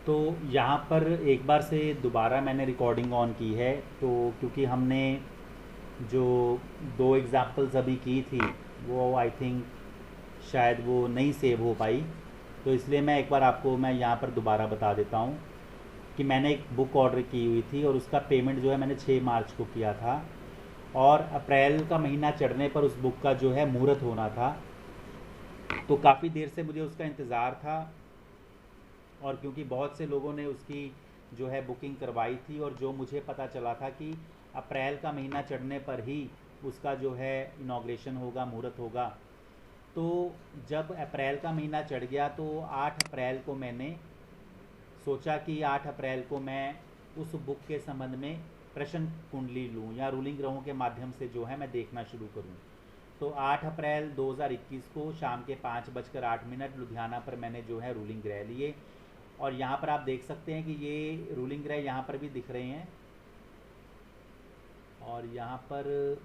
तो यहाँ पर एक बार से दोबारा मैंने रिकॉर्डिंग ऑन की है, तो क्योंकि हमने जो दो एग्जाम्पल्स अभी की थी वो आई थिंक शायद वो नहीं सेव हो पाई, तो इसलिए मैं एक बार आपको मैं यहाँ पर दोबारा बता देता हूँ कि मैंने एक बुक ऑर्डर की हुई थी और उसका पेमेंट जो है मैंने 6 मार्च को किया था, और अप्रैल का महीना चढ़ने पर उस बुक का जो है मुहूर्त होना था। तो काफ़ी देर से मुझे उसका इंतज़ार था, और क्योंकि बहुत से लोगों ने उसकी जो है बुकिंग करवाई थी, और जो मुझे पता चला था कि अप्रैल का महीना चढ़ने पर ही उसका जो है इनाग्रेशन होगा, मुहूर्त होगा। तो जब अप्रैल का महीना चढ़ गया तो 8 अप्रैल को मैंने सोचा कि 8 अप्रैल को मैं उस बुक के संबंध में प्रश्न कुंडली लूँ या रूलिंग ग्रहों के माध्यम से जो है मैं देखना शुरू करूँ। तो 8 अप्रैल 2021 को शाम के 5:08 लुधियाना पर मैंने जो है रूलिंग ग्रह लिए, और यहाँ पर आप देख सकते हैं कि ये रूलिंग ग्रह यहाँ पर भी दिख रहे हैं। और यहाँ पर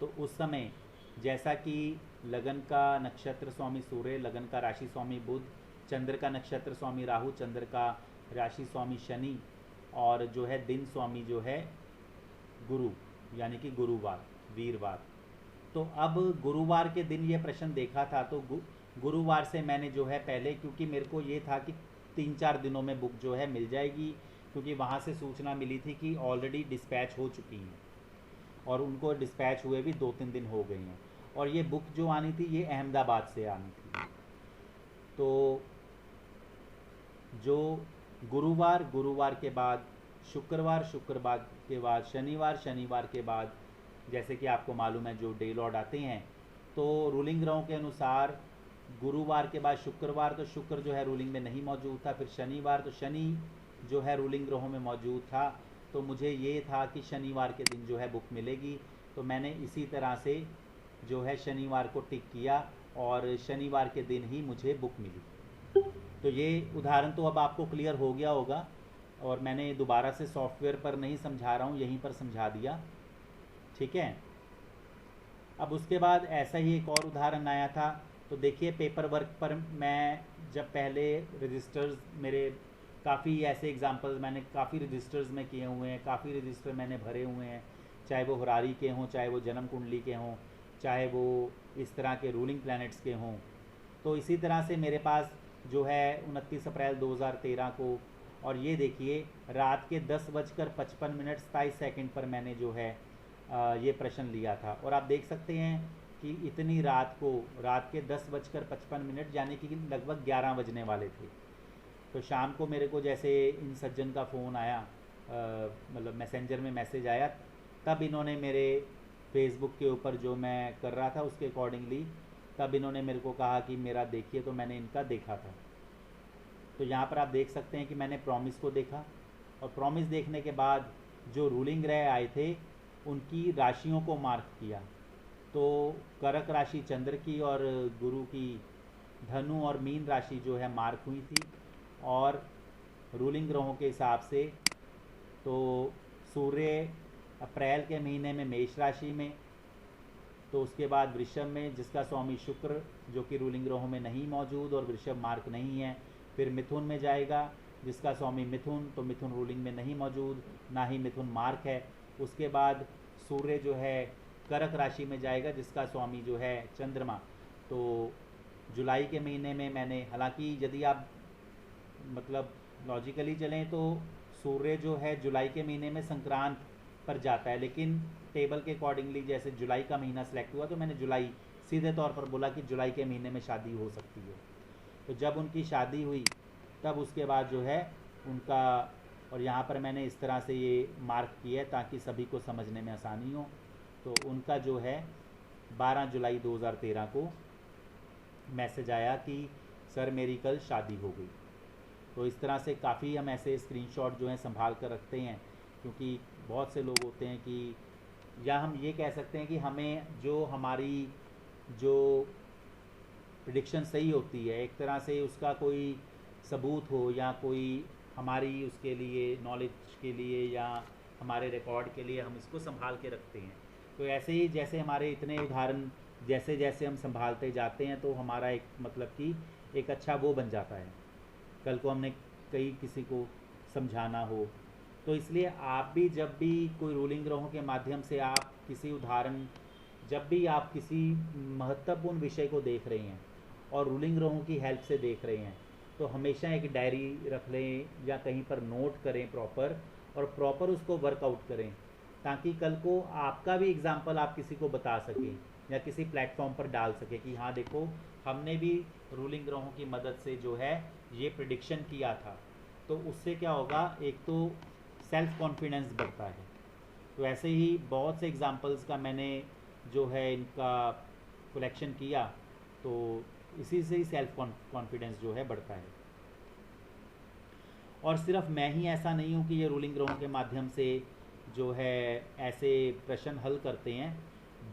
तो उस समय जैसा कि लगन का नक्षत्र स्वामी सूर्य, लगन का राशि स्वामी बुध, चंद्र का नक्षत्र स्वामी राहु, चंद्र का राशि स्वामी शनि, और जो है दिन स्वामी जो है गुरु, यानी कि गुरुवार, वीरवार। तो अब गुरुवार के दिन ये प्रश्न देखा था, तो गुरुवार से मैंने जो है पहले, क्योंकि मेरे को ये था कि 3-4 दिनों में बुक जो है मिल जाएगी, क्योंकि वहाँ से सूचना मिली थी कि ऑलरेडी डिस्पैच हो चुकी हैं, और उनको डिस्पैच हुए भी 2-3 दिन हो गए हैं। और ये बुक जो आनी थी ये अहमदाबाद से आनी थी। तो जो गुरुवार, गुरुवार के बाद शुक्रवार, शुक्रवार के बाद शनिवार, शनिवार के बाद जैसे कि आपको मालूम है जो डे लॉर्ड आते हैं, तो रूलिंग ग्रहों के अनुसार गुरुवार के बाद शुक्रवार, तो शुक्र जो है रूलिंग में नहीं मौजूद था। फिर शनिवार, तो शनि जो है रूलिंग ग्रहों में मौजूद था। तो मुझे ये था कि शनिवार के दिन जो है बुक मिलेगी, तो मैंने इसी तरह से जो है शनिवार को टिक किया, और शनिवार के दिन ही मुझे बुक मिली। तो ये उदाहरण तो अब आपको क्लियर हो गया होगा, और मैंने दोबारा से सॉफ्टवेयर पर नहीं समझा रहा हूँ, यहीं पर समझा दिया, ठीक है। अब उसके बाद ऐसा ही एक और उदाहरण आया था। तो देखिए पेपर वर्क पर मैं जब पहले रजिस्टर्स मेरे काफ़ी ऐसे एग्जांपल्स मैंने काफ़ी रजिस्टर्स में किए हुए हैं, काफ़ी रजिस्टर मैंने भरे हुए हैं, चाहे वो हुरारी के हों, चाहे वो जन्म कुंडली के हों, चाहे वो इस तरह के रूलिंग प्लैनेट्स के हों। तो इसी तरह से मेरे पास जो है 29 अप्रैल 2013 को, और ये देखिए रात के 10:55 पर मैंने जो है ये प्रश्न लिया था। और आप देख सकते हैं कि इतनी रात को, रात के 10:55 यानी कि लगभग 11 बजने वाले थे। तो शाम को मेरे को जैसे इन सज्जन का फ़ोन आया, मतलब मैसेंजर में मैसेज आया, तब इन्होंने मेरे फेसबुक के ऊपर जो मैं कर रहा था उसके अकॉर्डिंगली, तब इन्होंने मेरे को कहा कि मेरा देखिए, तो मैंने इनका देखा था। तो यहाँ पर आप देख सकते हैं कि मैंने प्रॉमिस को देखा, और प्रॉमिस देखने के बाद जो रूलिंग ग्रह आए थे उनकी राशियों को मार्क किया। तो कर्क राशि चंद्र की और गुरु की धनु और मीन राशि जो है मार्क हुई थी, और रूलिंग ग्रहों के हिसाब से तो सूर्य अप्रैल के महीने में मेष राशि में, तो उसके बाद वृषभ में जिसका स्वामी शुक्र जो कि रूलिंग ग्रहों में नहीं मौजूद और वृषभ मार्क नहीं है। फिर मिथुन में जाएगा जिसका स्वामी मिथुन, तो मिथुन रूलिंग में नहीं मौजूद, ना ही मिथुन मार्क है। उसके बाद सूर्य जो है कर्क राशि में जाएगा जिसका स्वामी जो है चंद्रमा। तो जुलाई के महीने में मैंने, हालांकि यदि आप मतलब लॉजिकली चलें तो सूर्य जो है जुलाई के महीने में संक्रांत पर जाता है, लेकिन टेबल के अकॉर्डिंगली जैसे जुलाई का महीना सेलेक्ट हुआ तो मैंने जुलाई सीधे तौर पर बोला कि जुलाई के महीने में शादी हो सकती है। तो जब उनकी शादी हुई तब उसके बाद जो है उनका, और यहाँ पर मैंने इस तरह से ये मार्क किया है ताकि सभी को समझने में आसानी हो। तो उनका जो है 12 जुलाई 2013 को मैसेज आया कि सर मेरी कल शादी हो गई। तो इस तरह से काफ़ी हम ऐसे स्क्रीनशॉट जो हैं संभाल कर रखते हैं, क्योंकि बहुत से लोग होते हैं कि, या हम ये कह सकते हैं कि हमें जो हमारी जो प्रिडिक्शन सही होती है, एक तरह से उसका कोई सबूत हो या कोई हमारी उसके लिए नॉलेज के लिए या हमारे रिकॉर्ड के लिए हम इसको संभाल के रखते हैं। तो ऐसे ही जैसे हमारे इतने उदाहरण जैसे जैसे हम संभालते जाते हैं तो हमारा एक मतलब कि एक अच्छा वो बन जाता है। कल को हमने कहीं किसी को समझाना हो, तो इसलिए आप भी जब भी कोई रूलिंग ग्रहों के माध्यम से आप किसी उदाहरण, जब भी आप किसी महत्वपूर्ण विषय को देख रहे हैं और रूलिंग ग्रहों की हेल्प से देख रहे हैं, तो हमेशा एक डायरी रख लें या कहीं पर नोट करें प्रॉपर, और प्रॉपर उसको वर्कआउट करें, ताकि कल को आपका भी एग्जाम्पल आप किसी को बता सकें या किसी प्लेटफॉर्म पर डाल सकें कि हाँ देखो, हमने भी रूलिंग ग्रहों की मदद से जो है ये प्रिडिक्शन किया था। तो उससे क्या होगा, एक तो सेल्फ कॉन्फिडेंस बढ़ता है। तो ऐसे ही बहुत से एग्जांपल्स का मैंने जो है इनका कलेक्शन किया, तो इसी से ही सेल्फ कॉन्फिडेंस जो है बढ़ता है। और सिर्फ मैं ही ऐसा नहीं हूँ कि ये रूलिंग ग्रहों के माध्यम से जो है ऐसे प्रश्न हल करते हैं।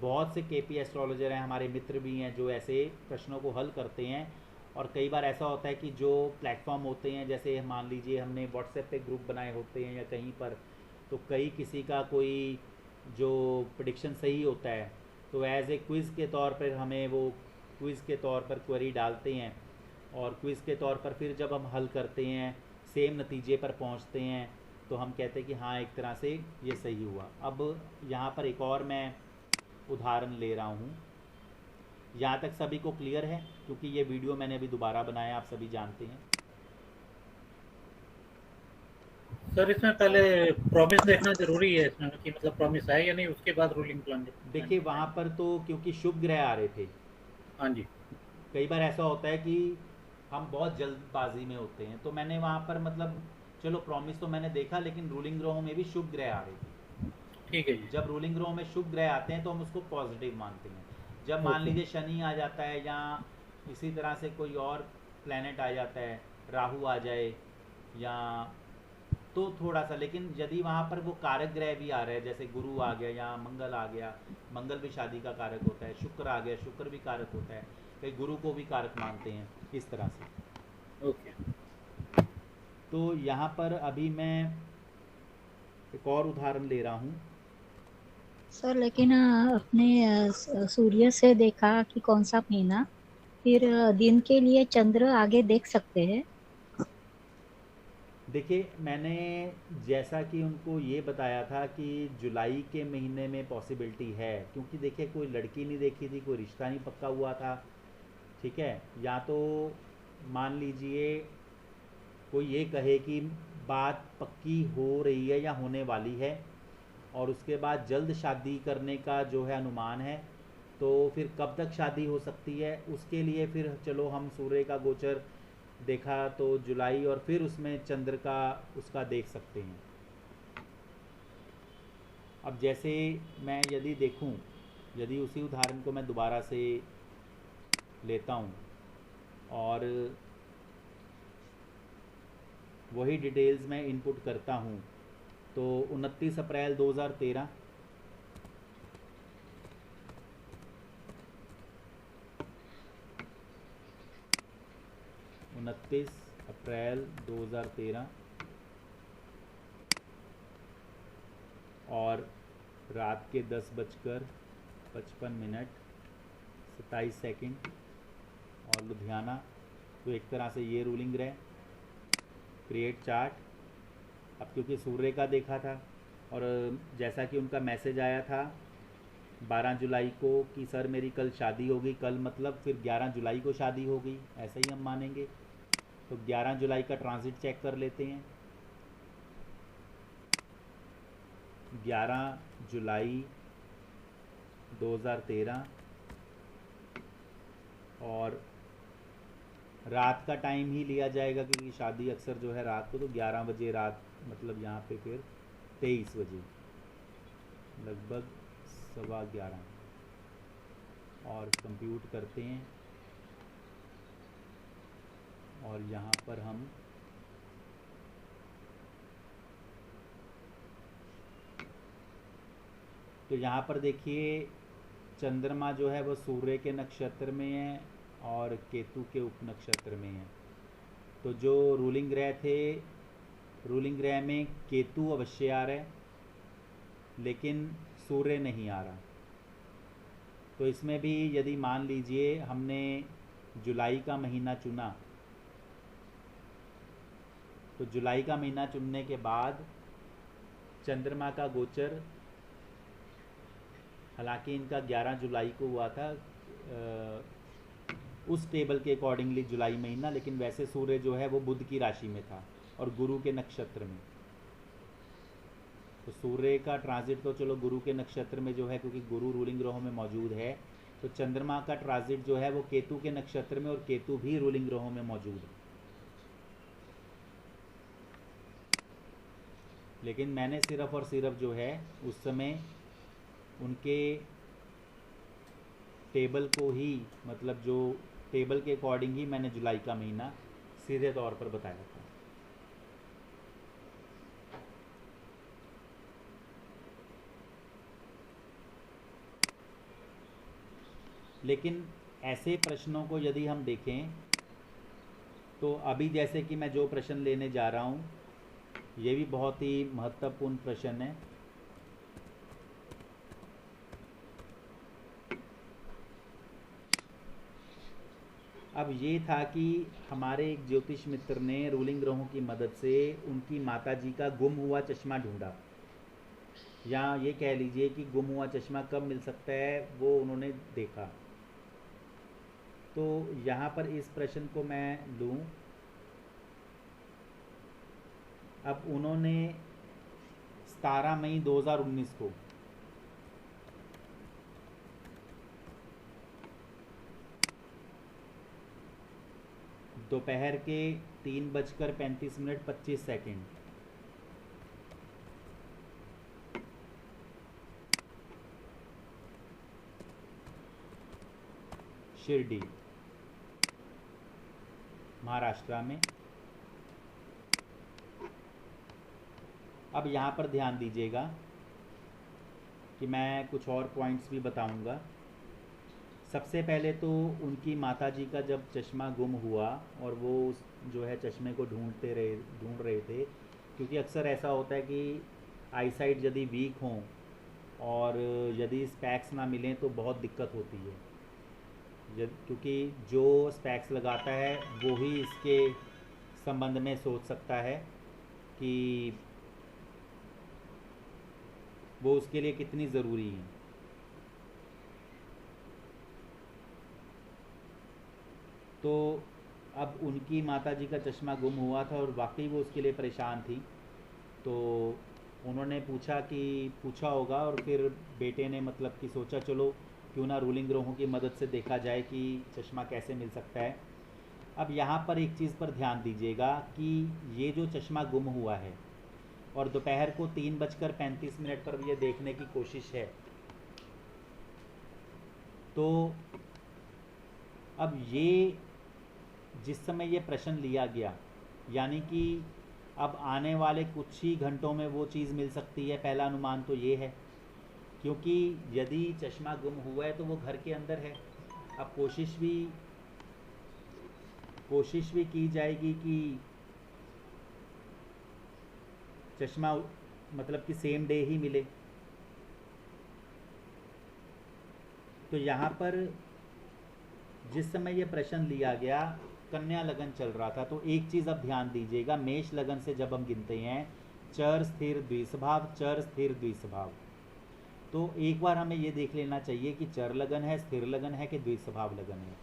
बहुत से केपी एस्ट्रोलॉजर हैं, हमारे मित्र भी हैं, जो ऐसे प्रश्नों को हल करते हैं। और कई बार ऐसा होता है कि जो प्लेटफॉर्म होते हैं, जैसे मान लीजिए हमने व्हाट्सएप पे ग्रुप बनाए होते हैं या कहीं पर, तो कई किसी का कोई जो प्रेडिक्शन सही होता है, तो एज ए क्विज़ के तौर पर हमें वो क्विज़ के तौर पर क्वेरी डालते हैं, और क्विज़ के तौर पर फिर जब हम हल करते हैं, सेम नतीजे पर पहुंचते हैं, तो हम कहते हैं कि हाँ एक तरह से ये सही हुआ। अब यहाँ पर एक और मैं उदाहरण ले रहा हूँ। यहाँ तक सभी को क्लियर है? क्योंकि ये वीडियो मैंने अभी दोबारा बनाया, आप सभी जानते हैं। सर इसमें पहले प्रॉमिस देखना ज़रूरी है इसमें कि मतलब प्रॉमिस है या नहीं, उसके बाद रूलिंग प्लान प्लान देखिए वहाँ बताएँगे। पर तो क्योंकि शुभ ग्रह आ रहे थे, हाँ जी। कई बार ऐसा होता है कि हम बहुत जल्दबाजी में होते हैं, तो मैंने वहाँ पर मतलब चलो प्रॉमिस तो मैंने देखा, लेकिन रूलिंग ग्रहों में भी शुभ ग्रह आ रहे थे। ठीक है जी। जब रूलिंग ग्रहों में शुभ ग्रह आते हैं तो हम उसको पॉजिटिव मानते हैं। जब मान ओके। लीजिए शनि आ जाता है या इसी तरह से कोई और प्लेनेट आ जाता है, राहु आ जाए या, तो थोड़ा सा, लेकिन यदि वहाँ पर वो कारक ग्रह भी आ रहे हैं, जैसे गुरु आ गया या मंगल आ गया, मंगल भी शादी का कारक होता है, शुक्र आ गया, शुक्र भी कारक होता है, कई गुरु को भी कारक मानते हैं, इस तरह से। ओके। तो यहाँ पर अभी मैं एक और उदाहरण ले रहा हूँ। सर लेकिन अपने सूर्य से देखा कि कौन सा महीना, फिर दिन के लिए चंद्र आगे देख सकते हैं। देखिए मैंने जैसा कि उनको ये बताया था कि जुलाई के महीने में पॉसिबिलिटी है, क्योंकि देखिए कोई लड़की नहीं देखी थी, कोई रिश्ता नहीं पक्का हुआ था, ठीक है। या तो मान लीजिए कोई ये कहे कि बात पक्की हो रही है या होने वाली है, और उसके बाद जल्द शादी करने का जो है अनुमान है, तो फिर कब तक शादी हो सकती है, उसके लिए फिर चलो हम सूर्य का गोचर देखा तो जुलाई, और फिर उसमें चंद्र का उसका देख सकते हैं। अब जैसे मैं यदि देखूं, यदि उसी उदाहरण को मैं दोबारा से लेता हूं और वही डिटेल्स में इनपुट करता हूं, तो 29 अप्रैल 2013, 29 अप्रैल 2013, और रात के 10:55 27 और लुधियाना। तो एक तरह से ये रूलिंग रहे। Create chart. अब क्योंकि सूर्य का देखा था, और जैसा कि उनका मैसेज आया था 12 जुलाई को कि सर मेरी कल शादी होगी, कल मतलब फिर 11 जुलाई को शादी होगी, ऐसा ही हम मानेंगे। तो 11 जुलाई का ट्रांजिट चेक कर लेते हैं। 11 जुलाई 2013, और रात का टाइम ही लिया जाएगा क्योंकि शादी अक्सर जो है रात को, तो 11 बजे रात, मतलब यहाँ पे फिर 23 बजे, लगभग 11:15, और कंप्यूट करते हैं। और यहाँ पर हम तो यहाँ पर देखिए चंद्रमा जो है वो सूर्य के नक्षत्र में है और केतु के उपनक्षत्र में है। तो जो रूलिंग ग्रह थे, रूलिंग ग्रह में केतु अवश्य आ रहा है, लेकिन सूर्य नहीं आ रहा। तो इसमें भी यदि मान लीजिए हमने जुलाई का महीना चुना, तो जुलाई का महीना चुनने के बाद चंद्रमा का गोचर, हालांकि इनका 11 जुलाई को हुआ था उस टेबल के अकॉर्डिंगली जुलाई महीना, लेकिन वैसे सूर्य जो है वो बुध की राशि में था और गुरु के नक्षत्र में। तो सूर्य का ट्रांजिट तो चलो गुरु के नक्षत्र में जो है, क्योंकि गुरु रूलिंग ग्रहों में मौजूद है, तो चंद्रमा का ट्रांजिट जो है वो केतु के नक्षत्र में, और केतु भी रूलिंग ग्रहों में मौजूद है। लेकिन मैंने सिर्फ और सिर्फ जो है उस समय उनके टेबल को ही, मतलब जो टेबल के अकॉर्डिंग ही मैंने जुलाई का महीना सीधे तौर पर बताया था। लेकिन ऐसे प्रश्नों को यदि हम देखें तो अभी जैसे कि मैं जो प्रश्न लेने जा रहा हूँ ये भी बहुत ही महत्वपूर्ण प्रश्न है। अब ये था कि हमारे एक ज्योतिष मित्र ने रूलिंग ग्रहों की मदद से उनकी माताजी का गुम हुआ चश्मा ढूंढा, या ये कह लीजिए कि गुम हुआ चश्मा कब मिल सकता है वो उन्होंने देखा। तो यहाँ पर इस प्रश्न को मैं लूँ। अब उन्होंने 17 मई 2019 को दोपहर के 3:35:25 शिरडी महाराष्ट्र में। अब यहाँ पर ध्यान दीजिएगा कि मैं कुछ और पॉइंट्स भी बताऊंगा। सबसे पहले तो उनकी माताजी का जब चश्मा गुम हुआ और वो उस जो है चश्मे को ढूंढ रहे थे, क्योंकि अक्सर ऐसा होता है कि आईसाइट यदि वीक हों और यदि स्पैक्स ना मिलें तो बहुत दिक्कत होती है, क्योंकि जो स्पैक्स लगाता है वो ही इसके संबंध में सोच सकता है कि वो उसके लिए कितनी ज़रूरी है। तो अब उनकी माताजी का चश्मा गुम हुआ था और वाकई वो उसके लिए परेशान थी, तो उन्होंने पूछा होगा और फिर बेटे ने मतलब कि सोचा चलो क्यों ना रूलिंग ग्रहों की मदद से देखा जाए कि चश्मा कैसे मिल सकता है। अब यहाँ पर एक चीज़ पर ध्यान दीजिएगा कि ये जो चश्मा गुम हुआ है और दोपहर को 3:35 पर ये देखने की कोशिश है, तो अब ये जिस समय ये प्रश्न लिया गया, यानी कि अब आने वाले कुछ ही घंटों में वो चीज़ मिल सकती है, पहला अनुमान तो ये है, क्योंकि यदि चश्मा गुम हुआ है तो वो घर के अंदर है। अब कोशिश भी की जाएगी कि चश्मा मतलब कि सेम डे ही मिले। तो यहाँ पर जिस समय ये प्रश्न लिया गया कन्या लगन चल रहा था, तो एक चीज़ अब ध्यान दीजिएगा, मेष लगन से जब हम गिनते हैं चर स्थिर द्विस्वभाव, चर स्थिर द्विस्वभाव, तो एक बार हमें ये देख लेना चाहिए कि चर लगन है, स्थिर लगन है कि द्विस्वभाव लगन है।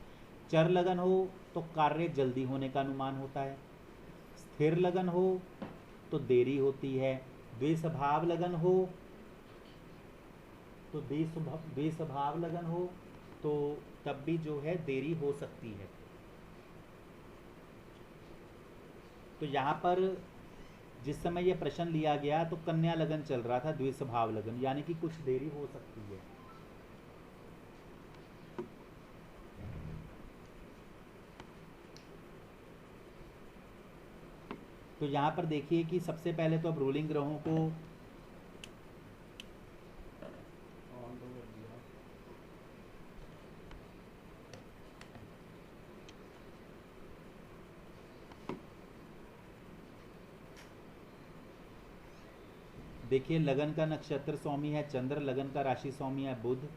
चर लगन हो तो कार्य जल्दी होने का अनुमान होता है, स्थिर लगन हो तो देरी होती है, द्विस्वभाव लगन हो तो द्विस्वभाव लगन हो तो तब भी जो है देरी हो सकती है। तो यहाँ पर जिस समय ये प्रश्न लिया गया तो कन्या लगन चल रहा था, द्विस्वभाव लगन, यानी कि कुछ देरी हो सकती है। तो यहाँ पर देखिए कि सबसे पहले तो अब रूलिंग ग्रहों को देखिए, लगन का नक्षत्र स्वामी है चंद्र, लगन का राशि स्वामी है बुध,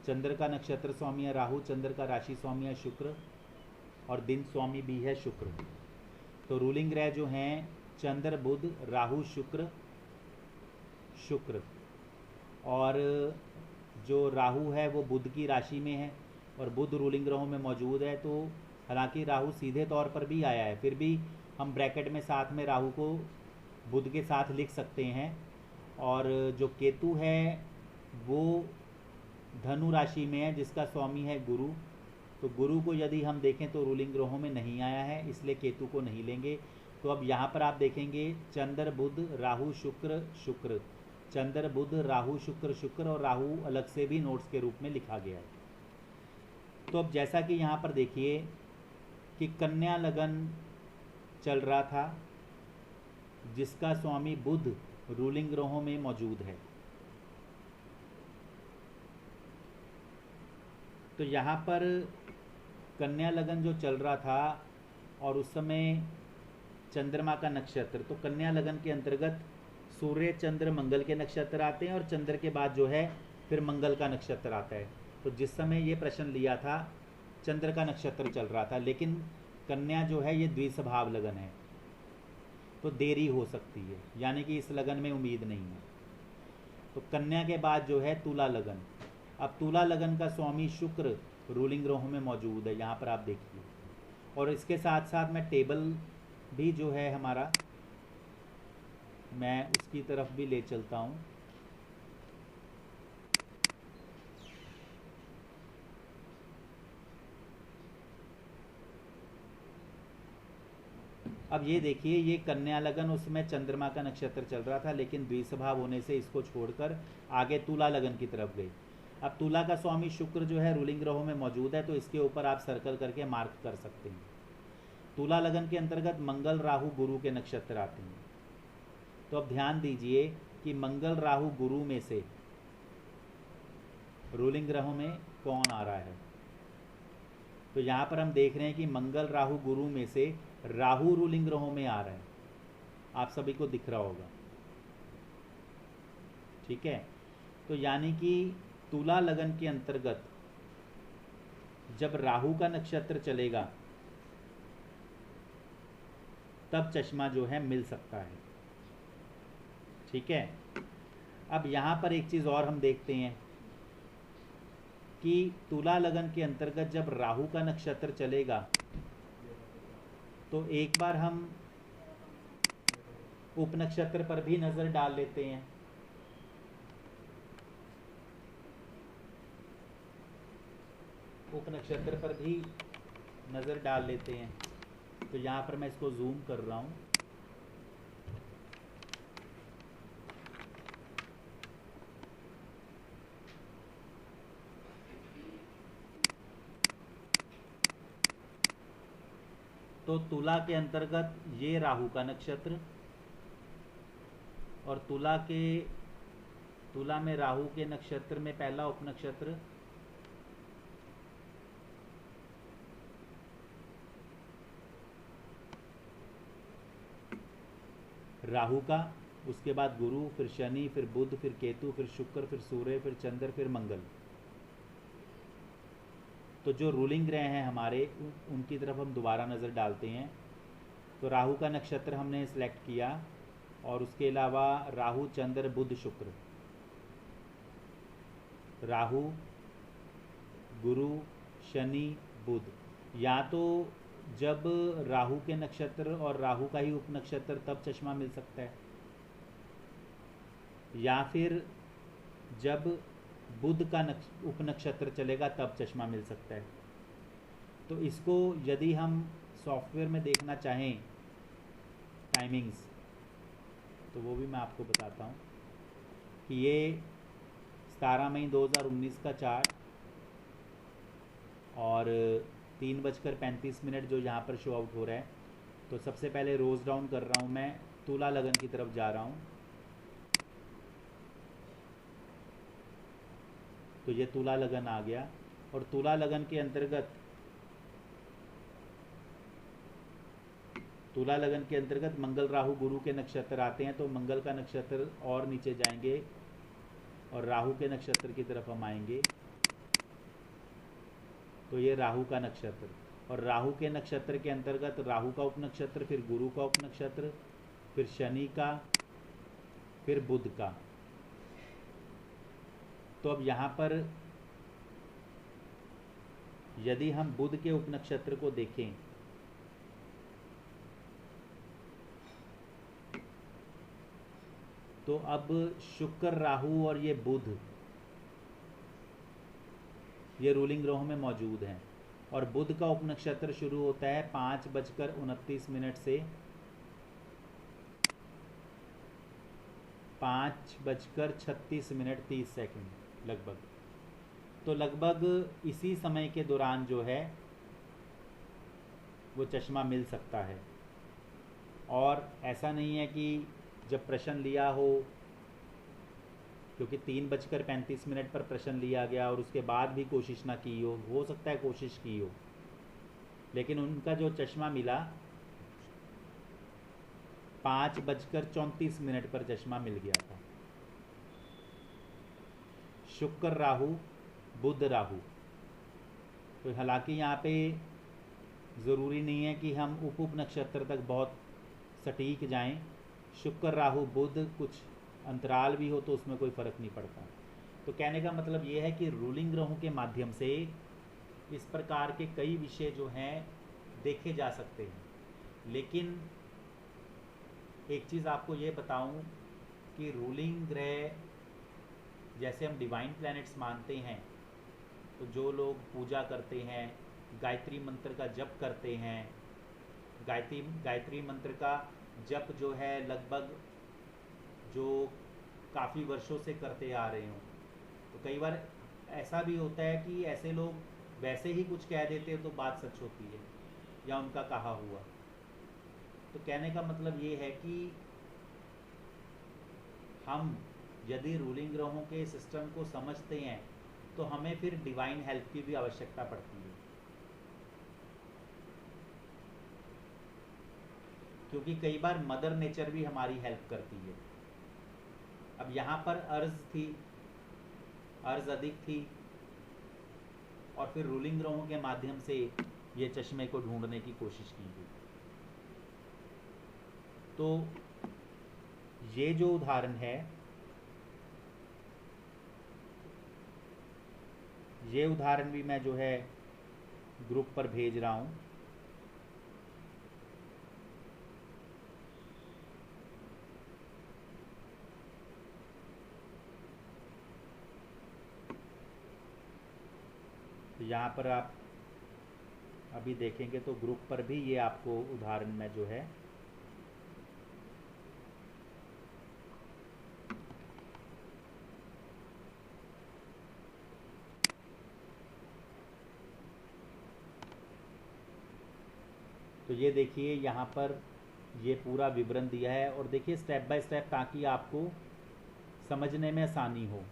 चंद्र का नक्षत्र स्वामी है राहु, चंद्र का राशि स्वामी है शुक्र और दिन स्वामी भी है शुक्र। तो रूलिंग ग्रह जो हैं चंद्र बुध राहु शुक्र शुक्र, और जो राहु है वो बुध की राशि में है और बुध रूलिंग ग्रहों में मौजूद है। तो हालांकि राहु सीधे तौर पर भी आया है, फिर भी हम ब्रैकेट में साथ में राहु को बुध के साथ लिख सकते हैं। और जो केतु है वो धनु राशि में है जिसका स्वामी है गुरु। तो गुरु को यदि हम देखें तो रूलिंग ग्रहों में नहीं आया है, इसलिए केतु को नहीं लेंगे। तो अब यहाँ पर आप देखेंगे चंद्र बुध राहु शुक्र शुक्र, चंद्र बुध राहु शुक्र शुक्र, और राहु अलग से भी नोट्स के रूप में लिखा गया है। तो अब जैसा कि यहाँ पर देखिए कि कन्या लगन चल रहा था जिसका स्वामी बुध रूलिंग ग्रहों में मौजूद है। तो यहाँ पर कन्या लगन जो चल रहा था और उस समय चंद्रमा का नक्षत्र, तो कन्या लगन के अंतर्गत सूर्य चंद्र मंगल के नक्षत्र आते हैं और चंद्र के बाद जो है फिर मंगल का नक्षत्र आता है। तो जिस समय ये प्रश्न लिया था चंद्र का नक्षत्र चल रहा था, लेकिन कन्या जो है ये द्विस्वभाव लगन है तो देरी हो सकती है, यानी कि इस लगन में उम्मीद नहीं है। तो कन्या के बाद जो है तुला लगन। अब तुला लगन का स्वामी शुक्र रूलिंग ग्रहों में मौजूद है, यहाँ पर आप देखिए। और इसके साथ साथ मैं टेबल भी जो है हमारा, मैं उसकी तरफ भी ले चलता हूँ। अब ये देखिए ये कन्या लगन उसमें चंद्रमा का नक्षत्र चल रहा था, लेकिन द्विस्वभाव होने से इसको छोड़कर आगे तुला लगन की तरफ गई। अब तुला का स्वामी शुक्र जो है रूलिंग ग्रहों में मौजूद है, तो इसके ऊपर आप सर्कल करके मार्क कर सकते हैं। तुला लगन के अंतर्गत मंगल राहु गुरु के नक्षत्र आते हैं। तो अब ध्यान दीजिए कि मंगल राहु गुरु में से रूलिंग ग्रहों में कौन आ रहा है। तो यहाँ पर हम देख रहे हैं कि मंगल राहु गुरु में से राहु रूलिंग ग्रहों में आ रहा है, आप सभी को दिख रहा होगा, ठीक है। तो यानी कि तुला लगन के अंतर्गत जब राहु का नक्षत्र चलेगा तब चश्मा जो है मिल सकता है, ठीक है। अब यहाँ पर एक चीज़ और हम देखते हैं कि तुला लगन के अंतर्गत जब राहु का नक्षत्र चलेगा तो एक बार हम उपनक्षत्र पर भी नज़र डाल लेते हैं। उपनक्षत्र पर भी नज़र डाल लेते हैं। तो यहाँ पर मैं इसको जूम कर रहा हूँ। तो तुला के अंतर्गत ये राहु का नक्षत्र और तुला में राहु के नक्षत्र में पहला उपनक्षत्र राहु का, उसके बाद गुरु, फिर शनि, फिर बुध, फिर केतु, फिर शुक्र, फिर सूर्य, फिर चंद्र, फिर मंगल। तो जो रूलिंग ग्रह हैं हमारे उनकी तरफ हम दोबारा नज़र डालते हैं। तो राहु का नक्षत्र हमने सेलेक्ट किया और उसके अलावा राहु चंद्र बुध शुक्र, राहु गुरु शनि बुध। या तो जब राहु के नक्षत्र और राहु का ही उपनक्षत्र तब चश्मा मिल सकता है, या फिर जब बुध का उपनक्षत्र चलेगा तब चश्मा मिल सकता है। तो इसको यदि हम सॉफ्टवेयर में देखना चाहें टाइमिंग्स, तो वो भी मैं आपको बताता हूँ कि ये 17 मई 2019 का चार्ट और 3:35 जो यहाँ पर शो आउट हो रहा है। तो सबसे पहले रोज डाउन कर रहा हूँ, मैं तुला लगन की तरफ जा रहा हूँ। तो ये तुला लगन आ गया और तुला लगन के अंतर्गत मंगल राहु गुरु के नक्षत्र आते हैं। तो मंगल का नक्षत्र और नीचे जाएंगे और राहु के नक्षत्र की तरफ हम आएंगे। तो ये राहु का नक्षत्र, और राहु के नक्षत्र के अंतर्गत राहु का उपनक्षत्र, फिर गुरु का उपनक्षत्र, फिर शनि का, फिर बुध का। तो अब यहाँ पर यदि हम बुध के उपनक्षत्र को देखें तो अब शुक्र, राहु और ये बुध ये रूलिंग ग्रहों में मौजूद हैं। और बुध का उपनक्षत्र शुरू होता है 5:29 से 5:36 लगभग। तो लगभग इसी समय के दौरान जो है वो चश्मा मिल सकता है। और ऐसा नहीं है कि जब प्रश्न लिया हो, क्योंकि 3:35 पर प्रश्न लिया गया और उसके बाद भी कोशिश ना की हो सकता है कोशिश की हो, लेकिन उनका जो चश्मा मिला 5:34 पर चश्मा मिल गया था। शुक्र राहु, बुध राहु। तो हालांकि यहाँ पे ज़रूरी नहीं है कि हम उप नक्षत्र तक बहुत सटीक जाएं। शुक्र राहु बुध कुछ अंतराल भी हो तो उसमें कोई फ़र्क नहीं पड़ता। तो कहने का मतलब ये है कि रूलिंग ग्रहों के माध्यम से इस प्रकार के कई विषय जो हैं देखे जा सकते हैं। लेकिन एक चीज़ आपको ये बताऊं कि रूलिंग ग्रह जैसे हम डिवाइन प्लैनेट्स मानते हैं, तो जो लोग पूजा करते हैं, गायत्री मंत्र का जप करते हैं, गायत्री मंत्र का जप जो है लगभग जो काफ़ी वर्षों से करते आ रहे हों, तो कई बार ऐसा भी होता है कि ऐसे लोग वैसे ही कुछ कह देते हैं तो बात सच होती है या उनका कहा हुआ। तो कहने का मतलब ये है कि हम यदि रूलिंग ग्रहों के सिस्टम को समझते हैं तो हमें फिर डिवाइन हेल्प की भी आवश्यकता पड़ती है, क्योंकि कई बार मदर नेचर भी हमारी हेल्प करती है। अब यहाँ पर अर्ज अधिक थी और फिर रूलिंग ग्रहों के माध्यम से ये चश्मे को ढूंढने की कोशिश की गई। तो ये जो उदाहरण है, ये उदाहरण भी मैं जो है ग्रुप पर भेज रहा हूँ। तो यहाँ पर आप अभी देखेंगे तो ग्रुप पर भी ये आपको उदाहरण में जो है तो ये देखिए यहाँ पर ये पूरा विवरण दिया है। और देखिए स्टेप बाय स्टेप, ताकि आपको समझने में आसानी हो।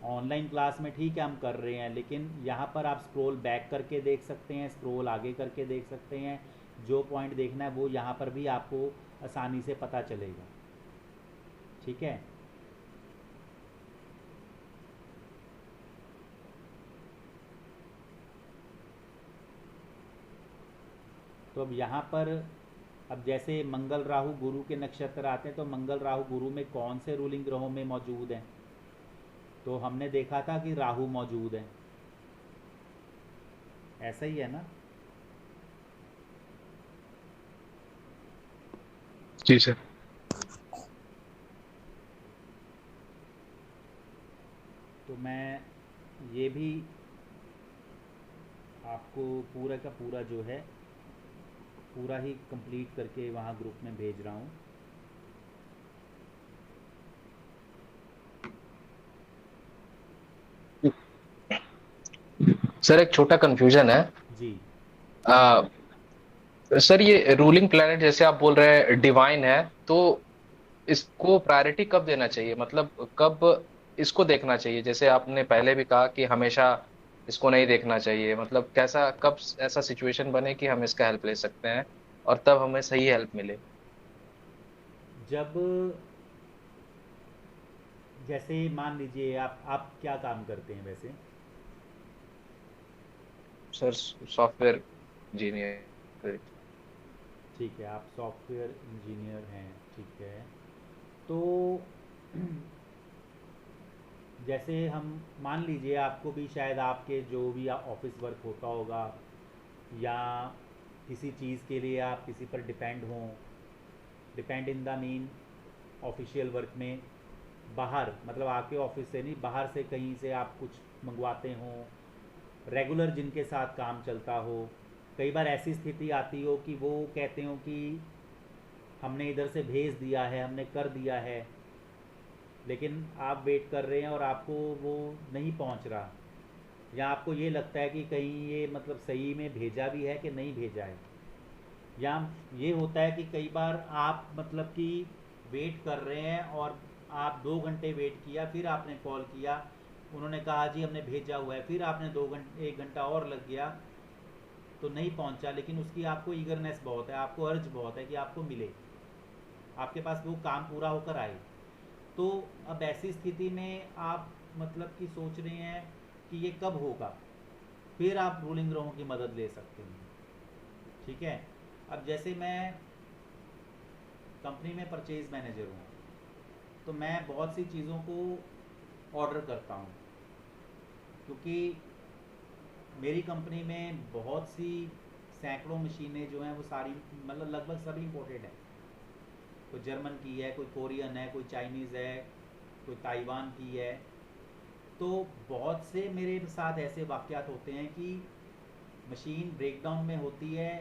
ऑनलाइन क्लास में ठीक है हम कर रहे हैं, लेकिन यहाँ पर आप स्क्रॉल बैक करके देख सकते हैं, स्क्रॉल आगे करके देख सकते हैं। जो पॉइंट देखना है वो यहाँ पर भी आपको आसानी से पता चलेगा। ठीक है। तो अब यहाँ पर अब जैसे मंगल राहु गुरु के नक्षत्र आते हैं, तो मंगल राहु गुरु में कौन से रूलिंग ग्रहों में मौजूद हैं? तो हमने देखा था कि राहु मौजूद है, ऐसा ही है ना? जी सर। तो मैं ये भी आपको पूरा का पूरा जो है पूरा ही कंप्लीट करके वहाँ ग्रुप में भेज रहा हूँ। सर एक छोटा कंफ्यूजन है। जी आ, सर ये रूलिंग प्लेनेट जैसे आप बोल रहे हैं डिवाइन है, तो इसको प्रायोरिटी कब देना चाहिए? मतलब कब इसको देखना चाहिए? जैसे आपने पहले भी कहा कि हमेशा इसको नहीं देखना चाहिए। मतलब कैसा, कब ऐसा सिचुएशन बने कि हम इसका हेल्प ले सकते हैं और तब हमें सही हेल्प मिले? जब जैसे मान लीजिए आप क्या काम करते हैं वैसे? Sir software engineer. ठीक है, आप सॉफ्टवेयर इंजीनियर हैं, ठीक है। तो जैसे हम मान लीजिए आपको भी शायद आपके जो भी ऑफिस वर्क होता होगा या किसी चीज़ के लिए आप किसी पर डिपेंड हों, depend in the mean official work में, बाहर मतलब आपके ऑफिस से नहीं, बाहर से कहीं से आप कुछ मंगवाते हों, रेगुलर जिनके साथ काम चलता हो, कई बार ऐसी स्थिति आती हो कि वो कहते हो कि हमने इधर से भेज दिया है, हमने कर दिया है, लेकिन आप वेट कर रहे हैं और आपको वो नहीं पहुंच रहा, या आपको ये लगता है कि कहीं ये मतलब सही में भेजा भी है कि नहीं भेजा है। या ये होता है कि कई बार आप मतलब कि वेट कर रहे हैं और आप 2 घंटे वेट किया, फिर आपने कॉल किया, उन्होंने कहा जी हमने भेजा हुआ है, फिर आपने 1 घंटा और लग गया तो नहीं पहुंचा, लेकिन उसकी आपको ईगरनेस बहुत है, आपको अर्ज बहुत है कि आपको मिले, आपके पास वो काम पूरा होकर आए। तो अब ऐसी स्थिति में आप मतलब कि सोच रहे हैं कि ये कब होगा, फिर आप रूलिंग ग्रहों की मदद ले सकते हैं, ठीक है। अब जैसे मैं कंपनी में परचेज मैनेजर हूँ, तो मैं बहुत सी चीज़ों को ऑर्डर करता हूँ, क्योंकि मेरी कंपनी में बहुत सी सैकड़ों मशीनें जो हैं वो सारी मतलब लगभग सभी इम्पोर्टेड हैं। कोई जर्मन की है, कोई कोरियन है, कोई चाइनीज़ है, कोई ताइवान की है। तो बहुत से मेरे साथ ऐसे वाक़यात होते हैं कि मशीन ब्रेकडाउन में होती है,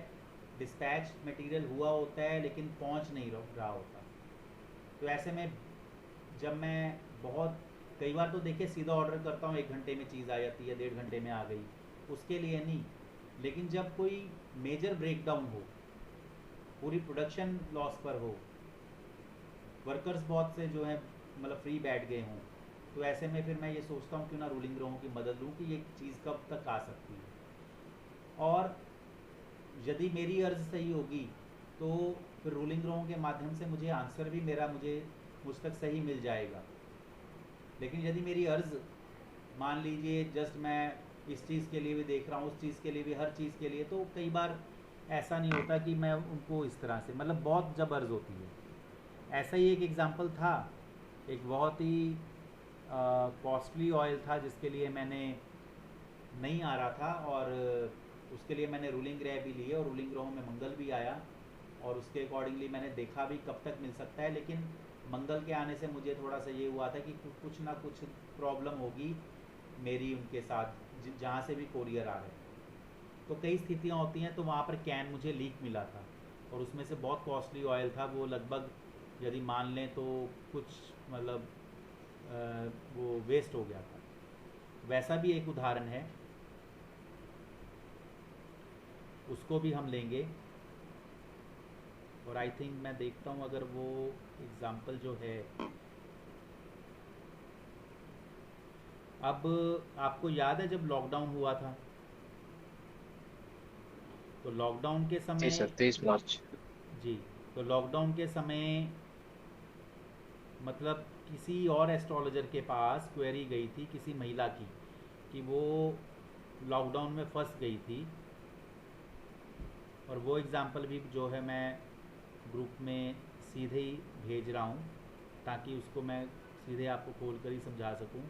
डिस्पैच मटेरियल हुआ होता है लेकिन पहुंच नहीं रहा होता। तो ऐसे में जब मैं बहुत कई बार तो देखिए सीधा ऑर्डर करता हूँ, 1 घंटे में चीज़ आ जाती है, 1.5 घंटे में आ गई, उसके लिए नहीं। लेकिन जब कोई मेजर ब्रेकडाउन हो, पूरी प्रोडक्शन लॉस पर हो, वर्कर्स बहुत से जो है मतलब फ्री बैठ गए हों, तो ऐसे में फिर मैं ये सोचता हूँ क्यों ना रूलिंग ग्रहों की मदद लूँ कि ये चीज़ कब तक आ सकती है। और यदि मेरी अर्ज़ सही होगी तो फिर रूलिंग ग्रहों के माध्यम से मुझे आंसर भी मुझ तक सही मिल जाएगा। लेकिन यदि मेरी अर्ज़ मान लीजिए जस्ट मैं इस चीज़ के लिए भी देख रहा हूँ, उस चीज़ के लिए भी, हर चीज़ के लिए, तो कई बार ऐसा नहीं होता कि मैं उनको इस तरह से मतलब बहुत जब अर्ज़ होती है। ऐसा ही एक एग्ज़ाम्पल था, एक बहुत ही कॉस्टली ऑयल था जिसके लिए मैंने नहीं आ रहा था, और उसके लिए मैंने रूलिंग ग्रह भी लिए और रूलिंग ग्रहों में मंगल भी आया, और उसके अकॉर्डिंगली मैंने देखा भी कब तक मिल सकता है। लेकिन मंगल के आने से मुझे थोड़ा सा ये हुआ था कि कुछ ना कुछ प्रॉब्लम होगी मेरी उनके साथ जहाँ से भी कोरियर आ रहे हैं। तो कई स्थितियाँ होती हैं, तो वहाँ पर कैन मुझे लीक मिला था और उसमें से बहुत कॉस्टली ऑयल था, वो लगभग यदि मान लें तो कुछ मतलब वो वेस्ट हो गया था। वैसा भी एक उदाहरण है, उसको भी हम लेंगे। और आई थिंक मैं देखता हूँ अगर वो एग्ज़ाम्पल जो है, अब आपको याद है जब लॉकडाउन हुआ था, तो लॉकडाउन के जी समय सर, 23 मार्च। जी, तो लॉकडाउन के समय मतलब किसी और एस्ट्रोलॉजर के पास क्वेरी गई थी किसी महिला की कि वो लॉकडाउन में फंस गई थी, और वो एग्ज़ाम्पल भी जो है मैं ग्रुप में सीधे ही भेज रहा हूँ ताकि उसको मैं सीधे आपको खोल कर ही समझा सकूँ।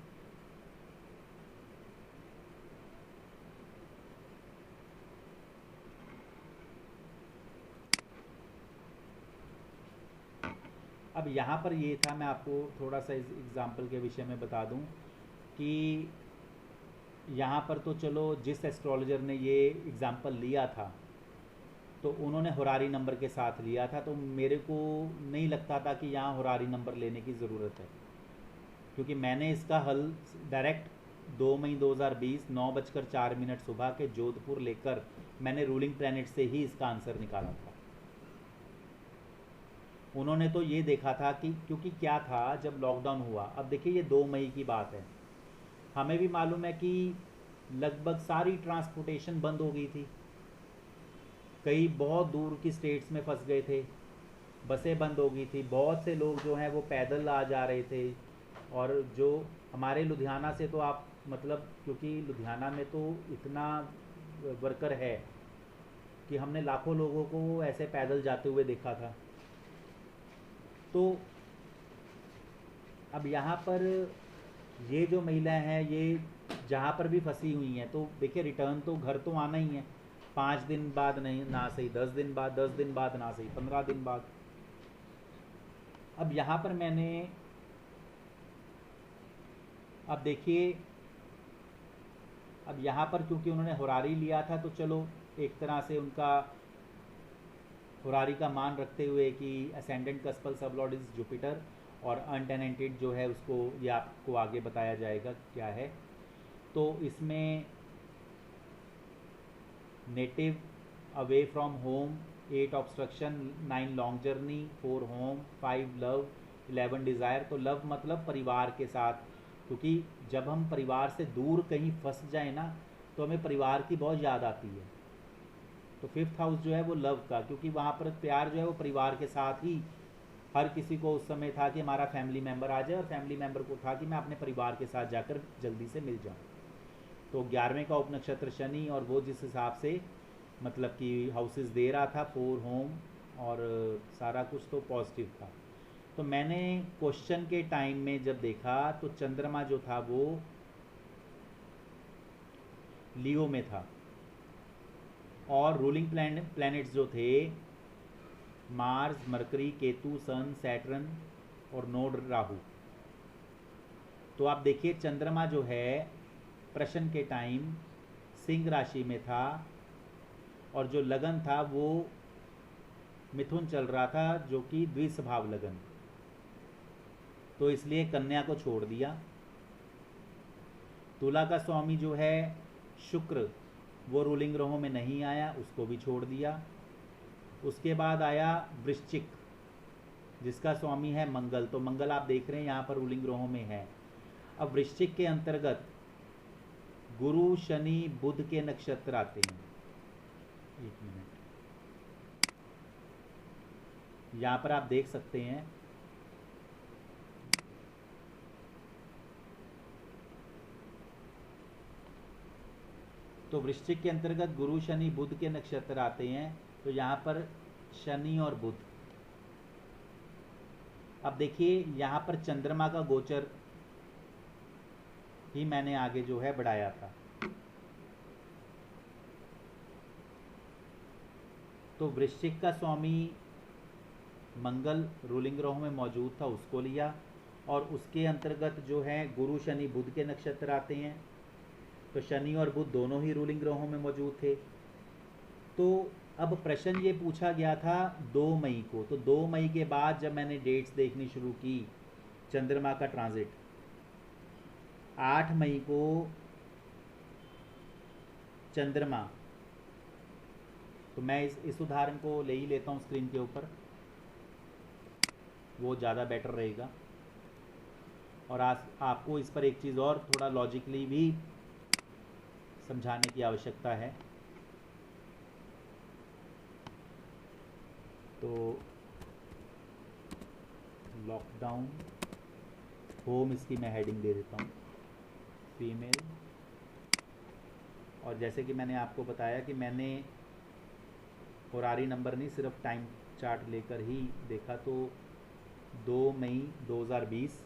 अब यहाँ पर ये था, मैं आपको थोड़ा सा इस एग्ज़ाम्पल के विषय में बता दूँ कि यहाँ पर तो चलो जिस एस्ट्रोलॉजर ने ये एग्ज़ाम्पल लिया था तो उन्होंने हुरारी नंबर के साथ लिया था, तो मेरे को नहीं लगता था कि यहाँ हुरारी नंबर लेने की ज़रूरत है, क्योंकि मैंने इसका हल डायरेक्ट 2 मई 2020 9:04 सुबह के जोधपुर लेकर मैंने रूलिंग प्लैनेट से ही इसका आंसर निकाला था। उन्होंने तो ये देखा था कि क्योंकि क्या था जब लॉकडाउन हुआ, अब देखिए ये 2 मई की बात है, हमें भी मालूम है कि लगभग सारी ट्रांसपोर्टेशन बंद हो गई थी, कई बहुत दूर की स्टेट्स में फंस गए थे, बसें बंद हो गई थी, बहुत से लोग जो हैं वो पैदल आ जा रहे थे। और जो हमारे लुधियाना से तो आप मतलब क्योंकि लुधियाना में तो इतना वर्कर है कि हमने लाखों लोगों को ऐसे पैदल जाते हुए देखा था। तो अब यहाँ पर ये जो महिला हैं ये जहाँ पर भी फंसी हुई हैं, तो देखिए रिटर्न तो घर तो आना ही है। 5 दिन बाद नहीं ना सही 10 दिन बाद, 10 दिन बाद ना सही 15 दिन बाद। अब यहाँ पर मैंने, अब देखिए, अब यहाँ पर क्योंकि उन्होंने होरारी लिया था तो चलो एक तरह से उनका होरारी का मान रखते हुए कि असेंडेंट कस्पल सबलॉर्ड इज जुपिटर और अनटेनेंटेड जो है उसको ये आपको आगे बताया जाएगा क्या है। तो इसमें native, away from home, 8 obstruction, 9 long journey, 4 home, 5 love, 11 desire. तो लव मतलब परिवार के साथ, क्योंकि जब हम परिवार से दूर कहीं फंस जाए ना तो हमें परिवार की बहुत याद आती है। तो 5th हाउस जो है वो लव का, क्योंकि वहाँ पर प्यार जो है वो परिवार के साथ ही, हर किसी को उस समय था कि हमारा फैमिली मेम्बर आ जाए, और फैमिली मेम्बर को था कि मैं अपने परिवार के साथ जाकर जल्दी से मिल जाऊँ। तो 11वें का उपनक्षत्र शनि, और वो जिस हिसाब से मतलब कि हाउसेस दे रहा था 4 होम और सारा कुछ तो पॉजिटिव था। तो मैंने क्वेश्चन के टाइम में जब देखा तो चंद्रमा जो था वो लियो में था, और रूलिंग प्लैनेट्स जो थे मार्स, मरकरी, केतु, सन, सैटर्न और नोड राहु। तो आप देखिए चंद्रमा जो है प्रश्न के टाइम सिंह राशि में था, और जो लगन था वो मिथुन चल रहा था, जो कि द्विस्वभाव लगन। तो इसलिए कन्या को छोड़ दिया। तुला का स्वामी जो है शुक्र, वो रूलिंग ग्रहों में नहीं आया, उसको भी छोड़ दिया। उसके बाद आया वृश्चिक, जिसका स्वामी है मंगल। तो मंगल आप देख रहे हैं यहाँ पर रूलिंग ग्रहों में है। अब वृश्चिक के अंतर्गत गुरु, शनि, बुध के नक्षत्र आते हैं। एक मिनट, यहाँ पर आप देख सकते हैं तो वृश्चिक के अंतर्गत गुरु, शनि, बुध के नक्षत्र आते हैं। तो यहाँ पर शनि और बुध। अब देखिए यहाँ पर चंद्रमा का गोचर ही मैंने आगे जो है बढ़ाया था। तो वृश्चिक का स्वामी मंगल रूलिंग ग्रहों में मौजूद था, उसको लिया, और उसके अंतर्गत जो है गुरु, शनि, बुध के नक्षत्र आते हैं। तो शनि और बुध दोनों ही रूलिंग ग्रहों में मौजूद थे। तो अब प्रश्न ये पूछा गया था 2 मई को। तो 2 मई के बाद जब मैंने डेट्स देखनी शुरू की चंद्रमा का ट्रांजिट, 8 मई को चंद्रमा, तो मैं इस उदाहरण को ले ही लेता हूँ स्क्रीन के ऊपर, वो ज़्यादा बेटर रहेगा। और आज आपको इस पर एक चीज़ और थोड़ा लॉजिकली भी समझाने की आवश्यकता है। तो लॉकडाउन होम, इसकी मैं हेडिंग दे देता हूँ फीमेल। और जैसे कि मैंने आपको बताया कि मैंने होरारी नंबर नहीं, सिर्फ टाइम चार्ट लेकर ही देखा। तो 2 मई 2020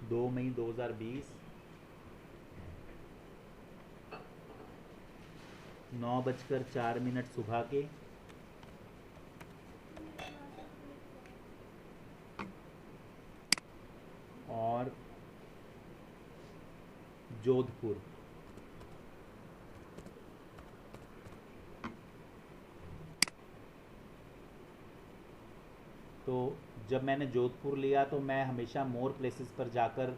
2 मई 2020 9:04 सुबह के और जोधपुर। तो जब मैंने जोधपुर लिया तो मैं हमेशा मोर प्लेसेस पर जाकर,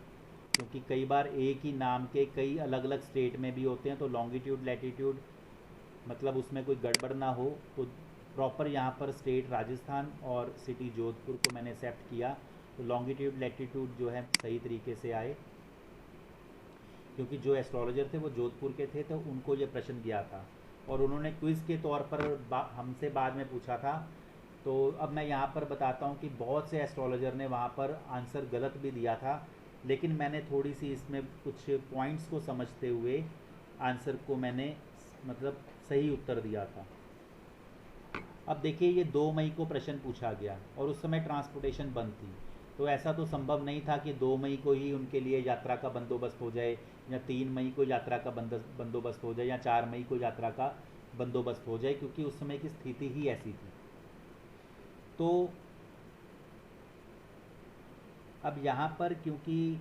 क्योंकि कई बार एक ही नाम के कई अलग अलग स्टेट में भी होते हैं, तो लॉन्गिट्यूड लैटिट्यूड मतलब उसमें कोई गड़बड़ ना हो, तो प्रॉपर यहाँ पर स्टेट राजस्थान और सिटी जोधपुर को मैंने एक्सेप्ट किया। तो लॉन्गिट्यूड लैटिट्यूड जो है सही तरीके से आए, क्योंकि जो एस्ट्रोलॉजर थे वो जोधपुर के थे, तो उनको ये प्रश्न गया था और उन्होंने क्विज़ के तौर पर हमसे बाद में पूछा था। तो अब मैं यहाँ पर बताता हूँ कि बहुत से एस्ट्रोलॉजर ने वहाँ पर आंसर गलत भी दिया था, लेकिन मैंने थोड़ी सी इसमें कुछ पॉइंट्स को समझते हुए आंसर को मैंने मतलब सही उत्तर दिया था। अब देखिए ये 2 मई को प्रश्न पूछा गया और उस समय ट्रांसपोर्टेशन बंद थी, तो ऐसा तो संभव नहीं था कि 2 मई को ही उनके लिए यात्रा का बंदोबस्त हो जाए, या 3 मई को यात्रा का बंदोबस्त हो जाए, या 4 मई को यात्रा का बंदोबस्त हो जाए, क्योंकि उस समय की स्थिति ही ऐसी थी। तो अब यहाँ पर क्योंकि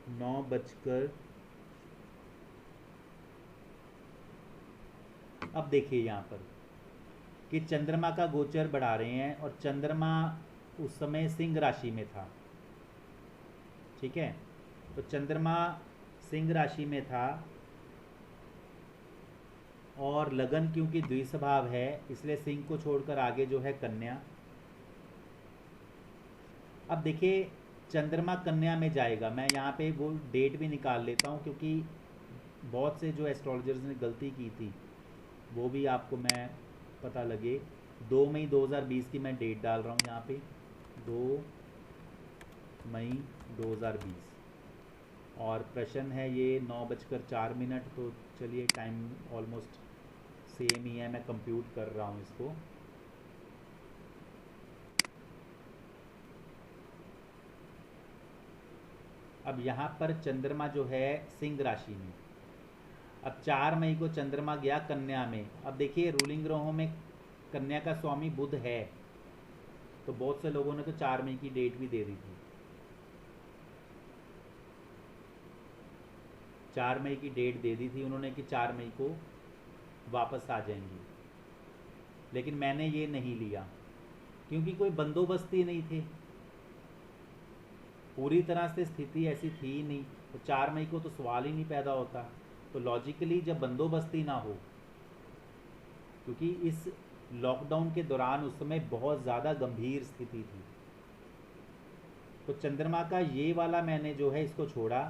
नौ बजकर, अब देखिए यहाँ पर कि चंद्रमा का गोचर बढ़ा रहे हैं और चंद्रमा उस समय सिंह राशि में था, ठीक है। तो चंद्रमा सिंह राशि में था और लगन क्योंकि द्विस्वभाव है, इसलिए सिंह को छोड़कर आगे जो है कन्या। अब देखिए चंद्रमा कन्या में जाएगा, मैं यहाँ पे वो डेट भी निकाल लेता हूँ, क्योंकि बहुत से जो एस्ट्रोलॉजर्स ने गलती की थी वो भी आपको मैं पता लगे। 2 मई 2020 की मैं डेट डाल रहा हूँ यहाँ पे, 2 मई 2020, और प्रश्न है ये 9:04। तो चलिए टाइम ऑलमोस्ट सेम ही है, मैं कंप्यूट कर रहा हूँ इसको। अब यहाँ पर चंद्रमा जो है सिंह राशि में, अब 4 मई को चंद्रमा गया कन्या में। अब देखिए रूलिंग ग्रहों में कन्या का स्वामी बुध है, तो बहुत से लोगों ने तो 4 मई की डेट भी दे दी थी। 4 मई की डेट दे दी थी उन्होंने कि 4 मई को वापस आ जाएंगी, लेकिन मैंने ये नहीं लिया क्योंकि कोई बंदोबस्त ही नहीं थे, पूरी तरह से स्थिति ऐसी थी ही नहीं। तो 4 मई को तो सवाल ही नहीं पैदा होता। तो लॉजिकली जब बंदोबस्ती ना हो, क्योंकि इस लॉकडाउन के दौरान उस समय बहुत ज़्यादा गंभीर स्थिति थी, तो चंद्रमा का ये वाला मैंने जो है इसको छोड़ा।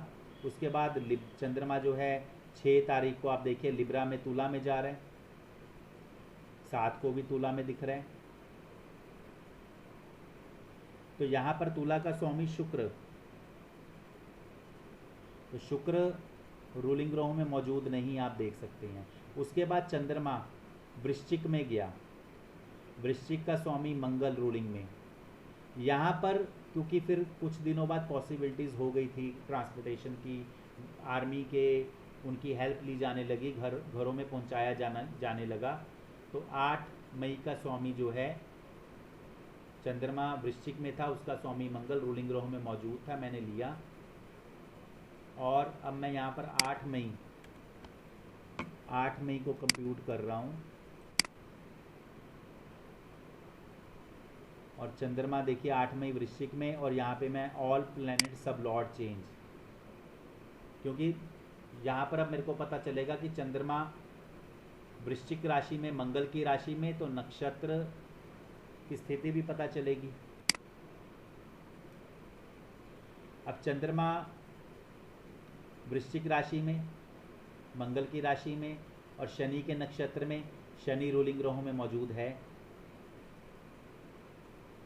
उसके बाद चंद्रमा जो है 6 तारीख को आप देखिए लिब्रा में तुला में जा रहे हैं, 7 को भी तुला में दिख रहे हैं। तो यहाँ पर तुला का स्वामी शुक्र, तो शुक्र रूलिंग ग्रहों में मौजूद नहीं, आप देख सकते हैं। उसके बाद चंद्रमा वृश्चिक में गया, वृश्चिक का स्वामी मंगल रूलिंग में। यहाँ पर क्योंकि फिर कुछ दिनों बाद पॉसिबिलिटीज़ हो गई थी ट्रांसपोर्टेशन की, आर्मी के उनकी हेल्प ली जाने लगी, घरों में पहुँचाया जाने लगा। तो 8 मई का स्वामी जो है चंद्रमा वृश्चिक में था, उसका स्वामी मंगल रूलिंग ग्रहों में मौजूद था, मैंने लिया। और अब मैं यहाँ पर 8 मई को कंप्यूट कर रहा हूँ, और चंद्रमा देखिए 8 मई वृश्चिक में, और यहाँ पे मैं ऑल प्लैनेट सब लॉर्ड चेंज, क्योंकि यहाँ पर अब मेरे को पता चलेगा कि चंद्रमा वृश्चिक राशि में मंगल की राशि में, तो नक्षत्र की स्थिति भी पता चलेगी। अब चंद्रमा वृश्चिक राशि में, मंगल की राशि में और शनि के नक्षत्र में, शनि रूलिंग ग्रहों में मौजूद है।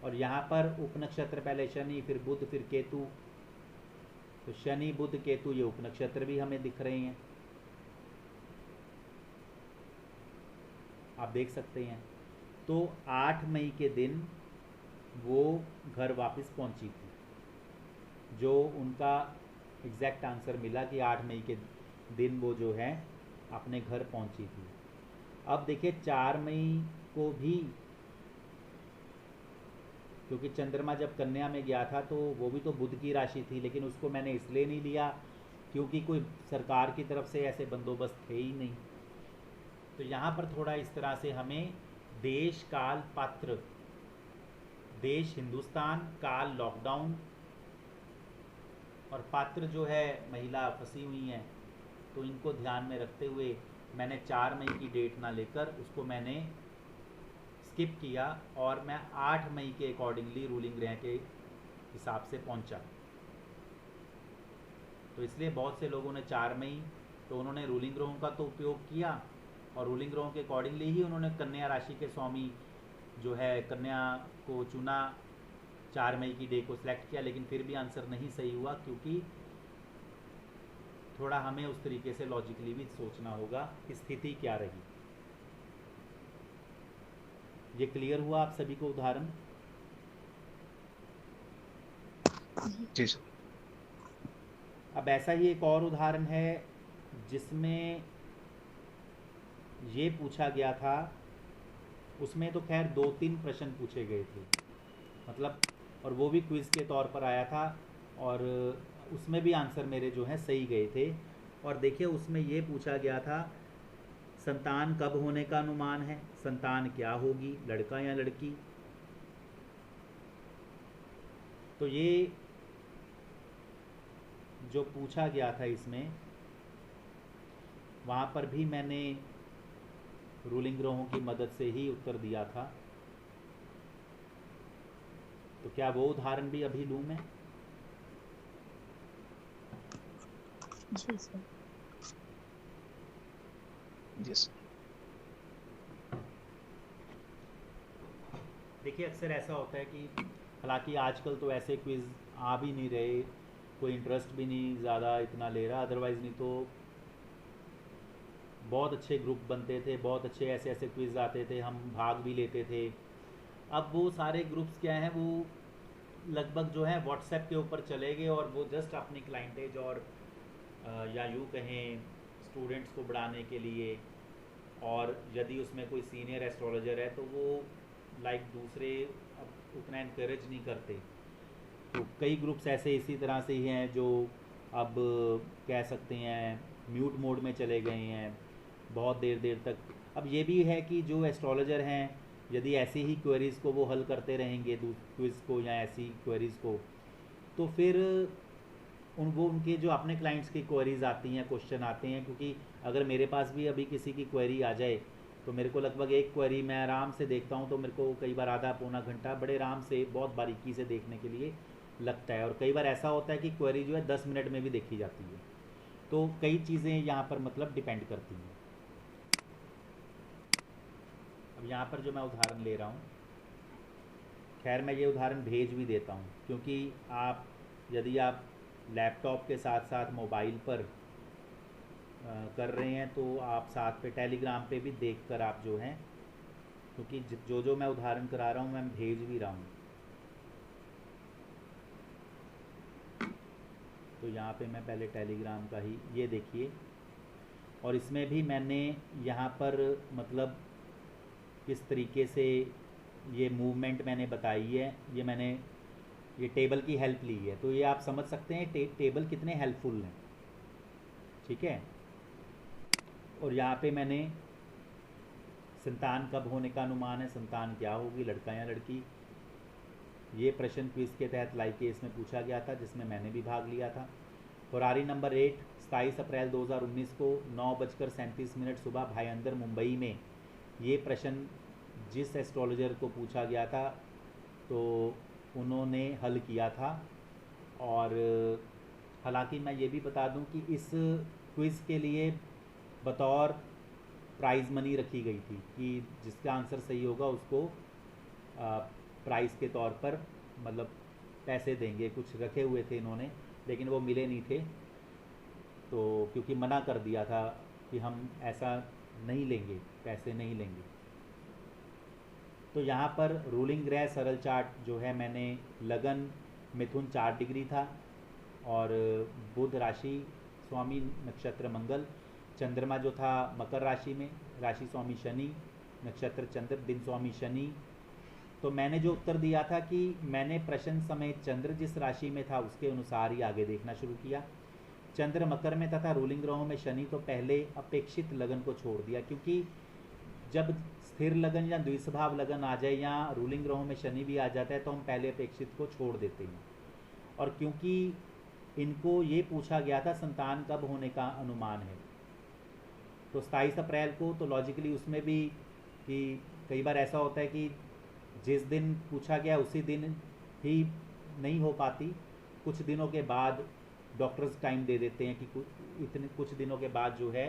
और यहाँ पर उपनक्षत्र पहले शनि, फिर बुध, फिर केतु, तो शनि बुध केतु ये उपनक्षत्र भी हमें दिख रहे हैं, आप देख सकते हैं। तो 8 मई के दिन वो घर वापस पहुंची थी, जो उनका एग्जैक्ट आंसर मिला कि 8 मई के दिन वो जो है अपने घर पहुंची थी। अब देखिए 4 मई को भी, क्योंकि चंद्रमा जब कन्या में गया था तो वो भी तो बुध की राशि थी, लेकिन उसको मैंने इसलिए नहीं लिया क्योंकि कोई सरकार की तरफ से ऐसे बंदोबस्त थे ही नहीं। तो यहाँ पर थोड़ा इस तरह से हमें देश, काल, पात्र, देश हिंदुस्तान, काल लॉकडाउन, और पात्र जो है महिला फंसी हुई हैं, तो इनको ध्यान में रखते हुए मैंने 4 मई की डेट ना लेकर उसको मैंने स्किप किया, और मैं 8 मई के अकॉर्डिंगली रूलिंग ग्रह के हिसाब से पहुंचा। तो इसलिए बहुत से लोगों ने 4 मई, तो उन्होंने रूलिंग ग्रहों का तो उपयोग किया, और रूलिंग ग्रहों के अकॉर्डिंगली ही उन्होंने कन्या राशि के स्वामी जो है कन्या को चुना, 4 मई की डे को सिलेक्ट किया, लेकिन फिर भी आंसर नहीं सही हुआ, क्योंकि थोड़ा हमें उस तरीके से लॉजिकली भी सोचना होगा कि स्थिति क्या रही। ये क्लियर हुआ आप सभी को उदाहरण? जी सर। अब ऐसा ही एक और उदाहरण है जिसमें ये पूछा गया था, उसमें तो खैर 2-3 प्रश्न पूछे गए थे, मतलब, और वो भी क्विज़ के तौर पर आया था, और उसमें भी आंसर मेरे जो हैं सही गए थे। और देखिए उसमें ये पूछा गया था, संतान कब होने का अनुमान है, संतान क्या होगी, लड़का या लड़की। तो ये जो पूछा गया था इसमें, वहाँ पर भी मैंने रूलिंग ग्रहों की मदद से ही उत्तर दिया था। तो क्या वो उदाहरण भी अभी लूँ मैं? जी सर। जी सर। देखिए अक्सर ऐसा होता है कि हालांकि आजकल तो ऐसे क्विज़ आ भी नहीं रहे, कोई इंटरेस्ट भी नहीं ज़्यादा इतना ले रहा, अदरवाइज़ नहीं तो बहुत अच्छे ग्रुप बनते थे, बहुत अच्छे ऐसे ऐसे क्विज़ आते थे, हम भाग भी लेते थे। अब वो सारे ग्रुप्स क्या हैं, वो लगभग जो है व्हाट्सएप के ऊपर चले गए, और वो जस्ट अपनी क्लाइंटेज और या यूँ कहें स्टूडेंट्स को बढ़ाने के लिए, और यदि उसमें कोई सीनियर एस्ट्रोलॉजर है तो वो लाइक दूसरे अब उतना इनकरेज नहीं करते। तो कई ग्रुप्स ऐसे इसी तरह से ही हैं जो अब कह सकते हैं म्यूट मोड में चले गए हैं बहुत देर देर तक। अब ये भी है कि जो एस्ट्रोलॉजर हैं, यदि ऐसी ही क्वेरीज़ को वो हल करते रहेंगे क्विज़ को या ऐसी क्वेरीज़ को, तो फिर उनके जो अपने क्लाइंट्स की क्वेरीज़ आती हैं, क्वेश्चन आते हैं, क्योंकि अगर मेरे पास भी अभी किसी की क्वेरी आ जाए तो मेरे को लगभग एक क्वेरी मैं आराम से देखता हूँ तो मेरे को कई बार आधा पौना घंटा बड़े आराम से बहुत बारीकी से देखने के लिए लगता है, और कई बार ऐसा होता है कि क्वेरी जो है 10 मिनट में भी देखी जाती है। तो कई चीज़ें यहाँ पर मतलब डिपेंड करती हैं। अब यहाँ पर जो मैं उदाहरण ले रहा हूँ, खैर मैं ये उदाहरण भेज भी देता हूँ, क्योंकि आप यदि आप लैपटॉप के साथ साथ मोबाइल पर कर रहे हैं तो आप साथ पे टेलीग्राम पे भी देखकर आप जो हैं, क्योंकि जो जो मैं उदाहरण करा रहा हूँ मैं भेज भी रहा हूँ। तो यहाँ पे मैं पहले टेलीग्राम का ही ये देखिए, और इसमें भी मैंने यहाँ पर मतलब किस तरीके से ये मूवमेंट मैंने बताई है, ये मैंने ये टेबल की हेल्प ली है, तो ये आप समझ सकते हैं टेबल कितने हेल्पफुल हैं, ठीक है। और यहाँ पे मैंने संतान कब होने का अनुमान है, संतान क्या होगी, लड़का या लड़की, ये प्रश्न क्विज के तहत लाइव केस में पूछा गया था जिसमें मैंने भी भाग लिया था। फरारी नंबर 8 27 अप्रैल 2019 को 9:37 सुबह भाईंदर मुंबई में ये प्रश्न जिस एस्ट्रोलॉजर को पूछा गया था तो उन्होंने हल किया था। और हालांकि मैं ये भी बता दूं कि इस क्विज़ के लिए बतौर प्राइज़ मनी रखी गई थी कि जिसका आंसर सही होगा उसको प्राइज़ के तौर पर मतलब पैसे देंगे, कुछ रखे हुए थे इन्होंने, लेकिन वो मिले नहीं थे, तो क्योंकि मना कर दिया था कि हम ऐसा नहीं लेंगे, पैसे नहीं लेंगे। तो यहाँ पर रूलिंग ग्रह सरल चार्ट जो है मैंने लगन मिथुन 4 डिग्री था, और बुध राशि स्वामी नक्षत्र मंगल, चंद्रमा जो था मकर राशि में, राशि स्वामी शनि, नक्षत्र चंद्र, दिन स्वामी शनि। तो मैंने जो उत्तर दिया था कि मैंने प्रश्न समय चंद्र जिस राशि में था उसके अनुसार ही आगे देखना शुरू किया। चंद्र मकर में तथा रूलिंग ग्रहों में शनि, तो पहले अपेक्षित लगन को छोड़ दिया, क्योंकि जब स्थिर लगन या द्विस्वभाव लगन आ जाए या रूलिंग ग्रहों में शनि भी आ जाता है तो हम पहले अपेक्षित को छोड़ देते हैं। और क्योंकि इनको ये पूछा गया था संतान कब होने का अनुमान है, तो 27 अप्रैल को, तो लॉजिकली उसमें भी कि कई बार ऐसा होता है कि जिस दिन पूछा गया उसी दिन ही नहीं हो पाती, कुछ दिनों के बाद डॉक्टर्स टाइम दे देते हैं कि कुछ दिनों के बाद जो है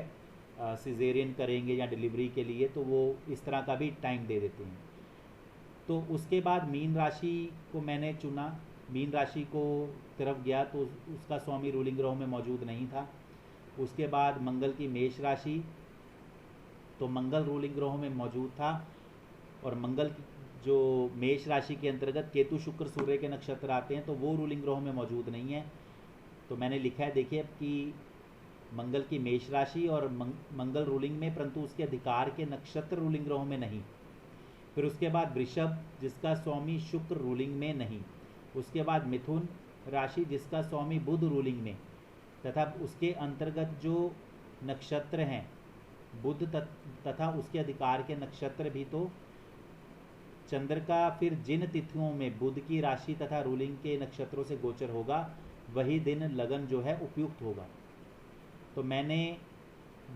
सिजेरियन करेंगे या डिलीवरी के लिए, तो वो इस तरह का भी टाइम दे देते हैं। तो उसके बाद मीन राशि को मैंने चुना, मीन राशि को तरफ गया तो उसका स्वामी रूलिंग ग्रहों में मौजूद नहीं था। उसके बाद मंगल की मेष राशि, तो मंगल रूलिंग ग्रहों में मौजूद था, और मंगल जो मेष राशि के अंतर्गत केतु शुक्र सूर्य के नक्षत्र आते हैं तो वो रूलिंग ग्रहों में मौजूद नहीं है। तो मैंने लिखा है, देखिए कि मंगल की मेष राशि और मंगल रूलिंग में, परंतु उसके अधिकार के नक्षत्र रूलिंग ग्रहों में नहीं। फिर उसके बाद वृषभ जिसका स्वामी शुक्र रूलिंग में नहीं। उसके बाद मिथुन राशि जिसका स्वामी बुध रूलिंग में, तथा उसके अंतर्गत जो नक्षत्र हैं बुध तथा उसके अधिकार के नक्षत्र भी, तो चंद्र का फिर जिन तिथियों में बुध की राशि तथा रूलिंग के नक्षत्रों से गोचर होगा वही दिन लगन जो है उपयुक्त होगा। तो मैंने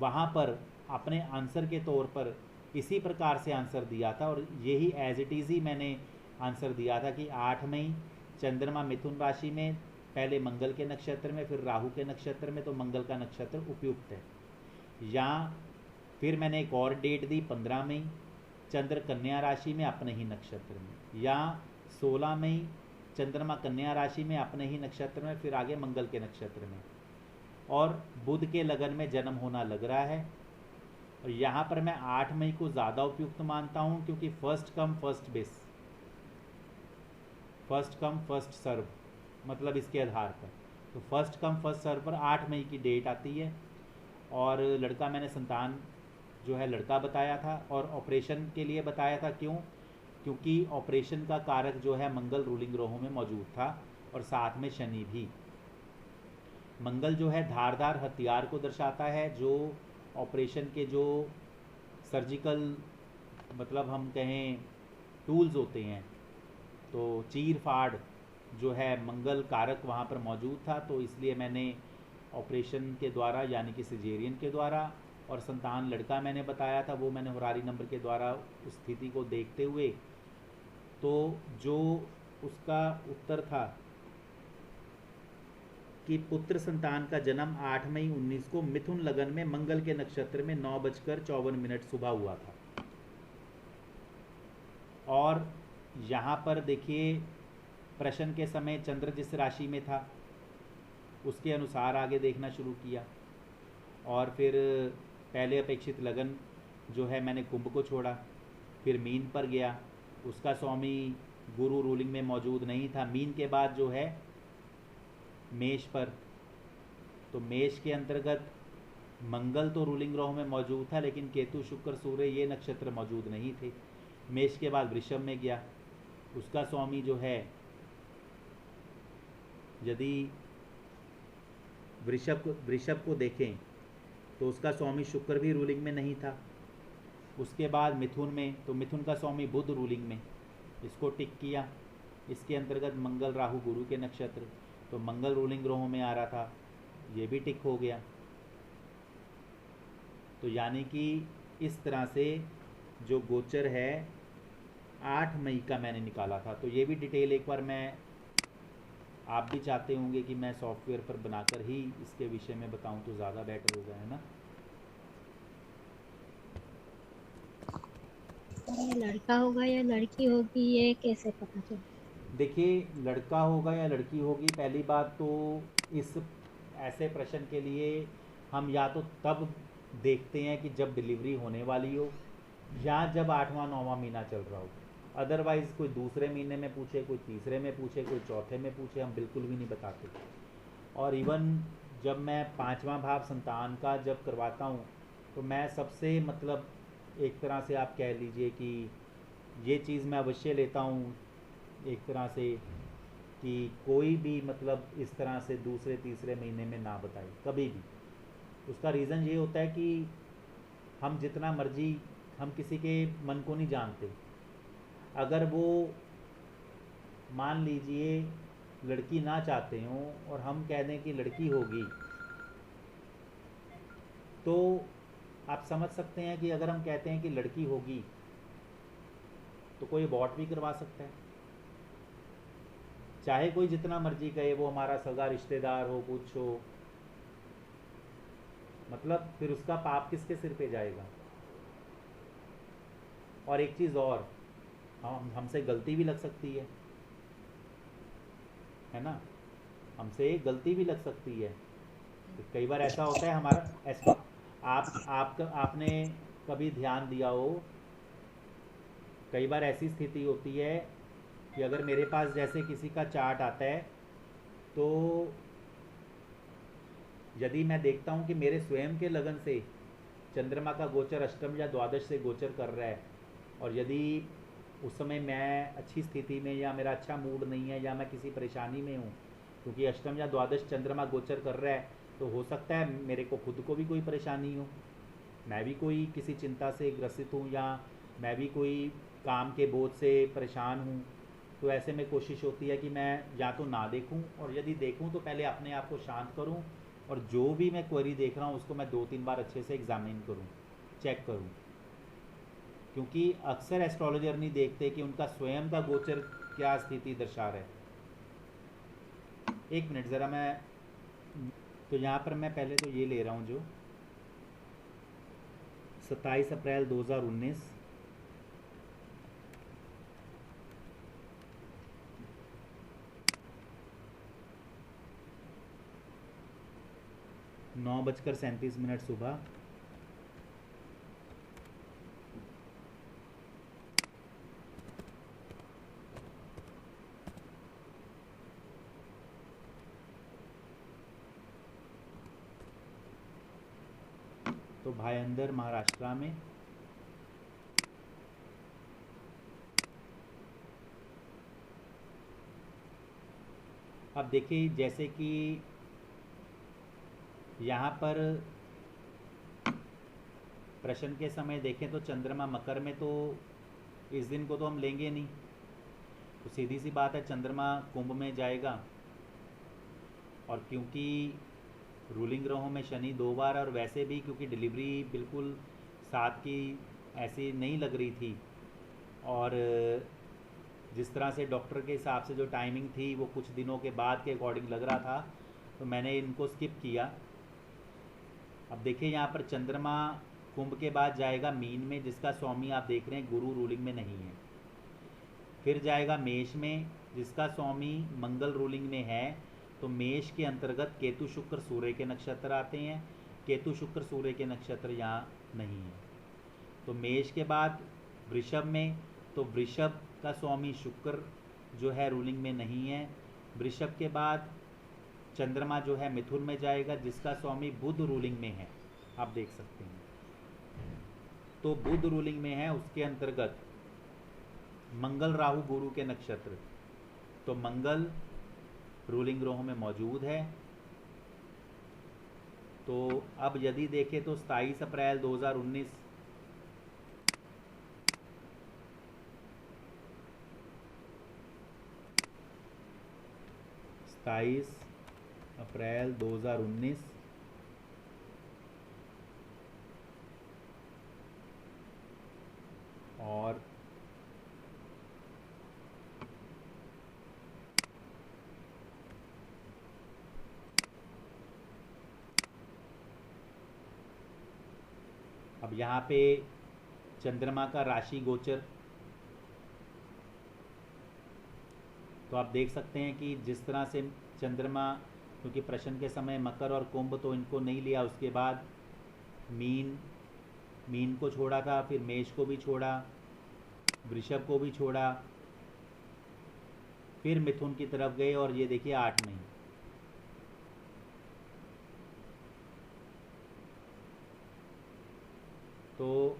वहाँ पर अपने आंसर के तौर पर इसी प्रकार से आंसर दिया था, और यही एज इट इज़ ही मैंने आंसर दिया था कि 8 मई चंद्रमा मिथुन राशि में, पहले मंगल के नक्षत्र में फिर राहु के नक्षत्र में, तो मंगल का नक्षत्र उपयुक्त है। या फिर मैंने एक और डेट दी 15 मई चंद्र कन्या राशि में अपने ही नक्षत्र में, या 16 मई चंद्रमा कन्या राशि में अपने ही नक्षत्र में, फिर आगे मंगल के नक्षत्र में, और बुध के लगन में जन्म होना लग रहा है। और यहाँ पर मैं 8 मई को ज़्यादा उपयुक्त मानता हूँ, क्योंकि first come first base, first come first serve, मतलब इसके आधार पर, तो फर्स्ट कम फर्स्ट सर्व पर 8 मई की डेट आती है। और लड़का मैंने संतान जो है लड़का बताया था, और ऑपरेशन के लिए बताया था। क्यों? क्योंकि ऑपरेशन का कारक जो है मंगल रूलिंग ग्रहों में मौजूद था, और साथ में शनि भी। मंगल जो है धारदार हथियार को दर्शाता है, जो ऑपरेशन के जो सर्जिकल मतलब हम कहें टूल्स होते हैं, तो चीर फाड़ जो है मंगल कारक वहाँ पर मौजूद था। तो इसलिए मैंने ऑपरेशन के द्वारा यानी कि सिजेरियन के द्वारा, और संतान लड़का मैंने बताया था, वो मैंने होरारी नंबर के द्वारा उस स्थिति को देखते हुए, तो जो उसका उत्तर था कि पुत्र संतान का जन्म 8 मई 19 को मिथुन लगन में मंगल के नक्षत्र में 9:54 सुबह हुआ था। और यहाँ पर देखिए प्रश्न के समय चंद्र जिस राशि में था उसके अनुसार आगे देखना शुरू किया, और फिर पहले अपेक्षित लगन जो है मैंने कुंभ को छोड़ा, फिर मीन पर गया, उसका स्वामी गुरु रूलिंग में मौजूद नहीं था। मीन के बाद जो है मेष पर, तो मेष के अंतर्गत मंगल तो रूलिंग ग्रहों में मौजूद था, लेकिन केतु शुक्र सूर्य ये नक्षत्र मौजूद नहीं थे। मेष के बाद वृषभ में गया, उसका स्वामी जो है, यदि वृषभ को देखें तो उसका स्वामी शुक्र भी रूलिंग में नहीं था। उसके बाद मिथुन में, तो मिथुन का स्वामी बुध रूलिंग में, इसको टिक किया। इसके अंतर्गत मंगल राहु गुरु के नक्षत्र, तो मंगल रूलिंग ग्रहों में आ रहा था, ये भी टिक हो गया। तो यानी कि इस तरह से जो गोचर है 8 मई का मैंने निकाला था। तो ये भी डिटेल एक बार मैं, आप भी चाहते होंगे कि मैं सॉफ्टवेयर पर बनाकर ही इसके विषय में बताऊं तो ज़्यादा बेटर होगा, है ना? ये लड़का होगा या लड़की होगी ये कैसे पता चले? देखिए, लड़का होगा या लड़की होगी, पहली बात तो इस ऐसे प्रश्न के लिए हम या तो तब देखते हैं कि जब डिलीवरी होने वाली हो, या जब 8वां 9वां महीना चल रहा हो। अदरवाइज़ कोई दूसरे महीने में पूछे, कोई तीसरे में पूछे, कोई चौथे में पूछे, हम बिल्कुल भी नहीं बताते। और इवन जब मैं 5वां भाव संतान का जब करवाता हूँ, तो मैं सबसे मतलब एक तरह से आप कह लीजिए कि ये चीज़ मैं अवश्य लेता हूँ एक तरह से, कि कोई भी मतलब इस तरह से दूसरे तीसरे महीने में ना बताए कभी भी। उसका रीज़न ये होता है कि हम जितना मर्जी, हम किसी के मन को नहीं जानते। अगर वो मान लीजिए लड़की ना चाहते हों और हम कह दें कि लड़की होगी, तो आप समझ सकते हैं कि अगर हम कहते हैं कि लड़की होगी तो कोई अबॉर्ट भी करवा सकता है, चाहे कोई जितना मर्जी कहे, वो हमारा सगा रिश्तेदार हो, कुछ हो। मतलब फिर उसका पाप किसके सिर पे जाएगा। और एक चीज़ और, हमसे गलती भी लग सकती है ना, हमसे गलती भी लग सकती है। तो कई बार ऐसा होता है हमारा ऐसा, आपने कभी ध्यान दिया हो, कई बार ऐसी स्थिति होती है कि अगर मेरे पास जैसे किसी का चार्ट आता है, तो यदि मैं देखता हूँ कि मेरे स्वयं के लगन से चंद्रमा का गोचर अष्टम या द्वादश से गोचर कर रहा है, और यदि उस समय मैं अच्छी स्थिति में या मेरा अच्छा मूड नहीं है या मैं किसी परेशानी में हूँ, क्योंकि अष्टम या द्वादश चंद्रमा गोचर कर रहा है, तो हो सकता है मेरे को खुद को भी कोई परेशानी हो, मैं भी कोई किसी चिंता से ग्रसित हूँ, या मैं भी कोई काम के बोझ से परेशान हूँ। तो ऐसे में कोशिश होती है कि मैं या तो ना देखूं, और यदि देखूं तो पहले अपने आप को शांत करूं, और जो भी मैं क्वेरी देख रहा हूं उसको मैं 2-3 बार अच्छे से एग्जामिन करूं, चेक करूं। क्योंकि अक्सर एस्ट्रोलॉजर नहीं देखते कि उनका स्वयं का गोचर क्या स्थिति दर्शा रहा है। एक मिनट ज़रा मैं, तो यहाँ पर मैं पहले तो ये ले रहा हूँ जो 27 अप्रैल 2019, नौ बजकर 37 मिनट सुबह, तो भायंदर महाराष्ट्र में। अब देखिए जैसे कि यहाँ पर प्रश्न के समय देखें तो चंद्रमा मकर में, तो इस दिन को तो हम लेंगे नहीं, तो सीधी सी बात है चंद्रमा कुंभ में जाएगा। और क्योंकि रूलिंग ग्रहों में शनि 2 बार, और वैसे भी क्योंकि डिलीवरी बिल्कुल साथ की ऐसी नहीं लग रही थी, और जिस तरह से डॉक्टर के हिसाब से जो टाइमिंग थी वो कुछ दिनों के बाद के अकॉर्डिंग लग रहा था, तो मैंने इनको स्किप किया। अब देखिए यहाँ पर चंद्रमा कुंभ के बाद जाएगा मीन में, जिसका स्वामी आप देख रहे हैं गुरु रूलिंग में नहीं है। फिर जाएगा मेष में, जिसका स्वामी मंगल रूलिंग में है। तो मेष के अंतर्गत केतु शुक्र सूर्य के नक्षत्र आते हैं, केतु शुक्र सूर्य के नक्षत्र यहाँ नहीं है। तो मेष के बाद वृषभ में, तो वृषभ का स्वामी शुक्र जो है रूलिंग में नहीं है। वृषभ के बाद चंद्रमा जो है मिथुन में जाएगा, जिसका स्वामी बुध रूलिंग में है, आप देख सकते हैं। तो बुध रूलिंग में है, उसके अंतर्गत मंगल राहु गुरु के नक्षत्र, तो मंगल रूलिंग ग्रहों में मौजूद है। तो अब यदि देखें तो 27 अप्रैल 2019 27 अप्रैल 2019 और अब यहाँ पे चंद्रमा का राशि गोचर, तो आप देख सकते हैं कि जिस तरह से चंद्रमा, क्योंकि प्रश्न के समय मकर और कुंभ तो इनको नहीं लिया, उसके बाद मीन को छोड़ा था, फिर मेष को भी छोड़ा, वृषभ को भी छोड़ा, फिर मिथुन की तरफ गए, और ये देखिए 8 मई। तो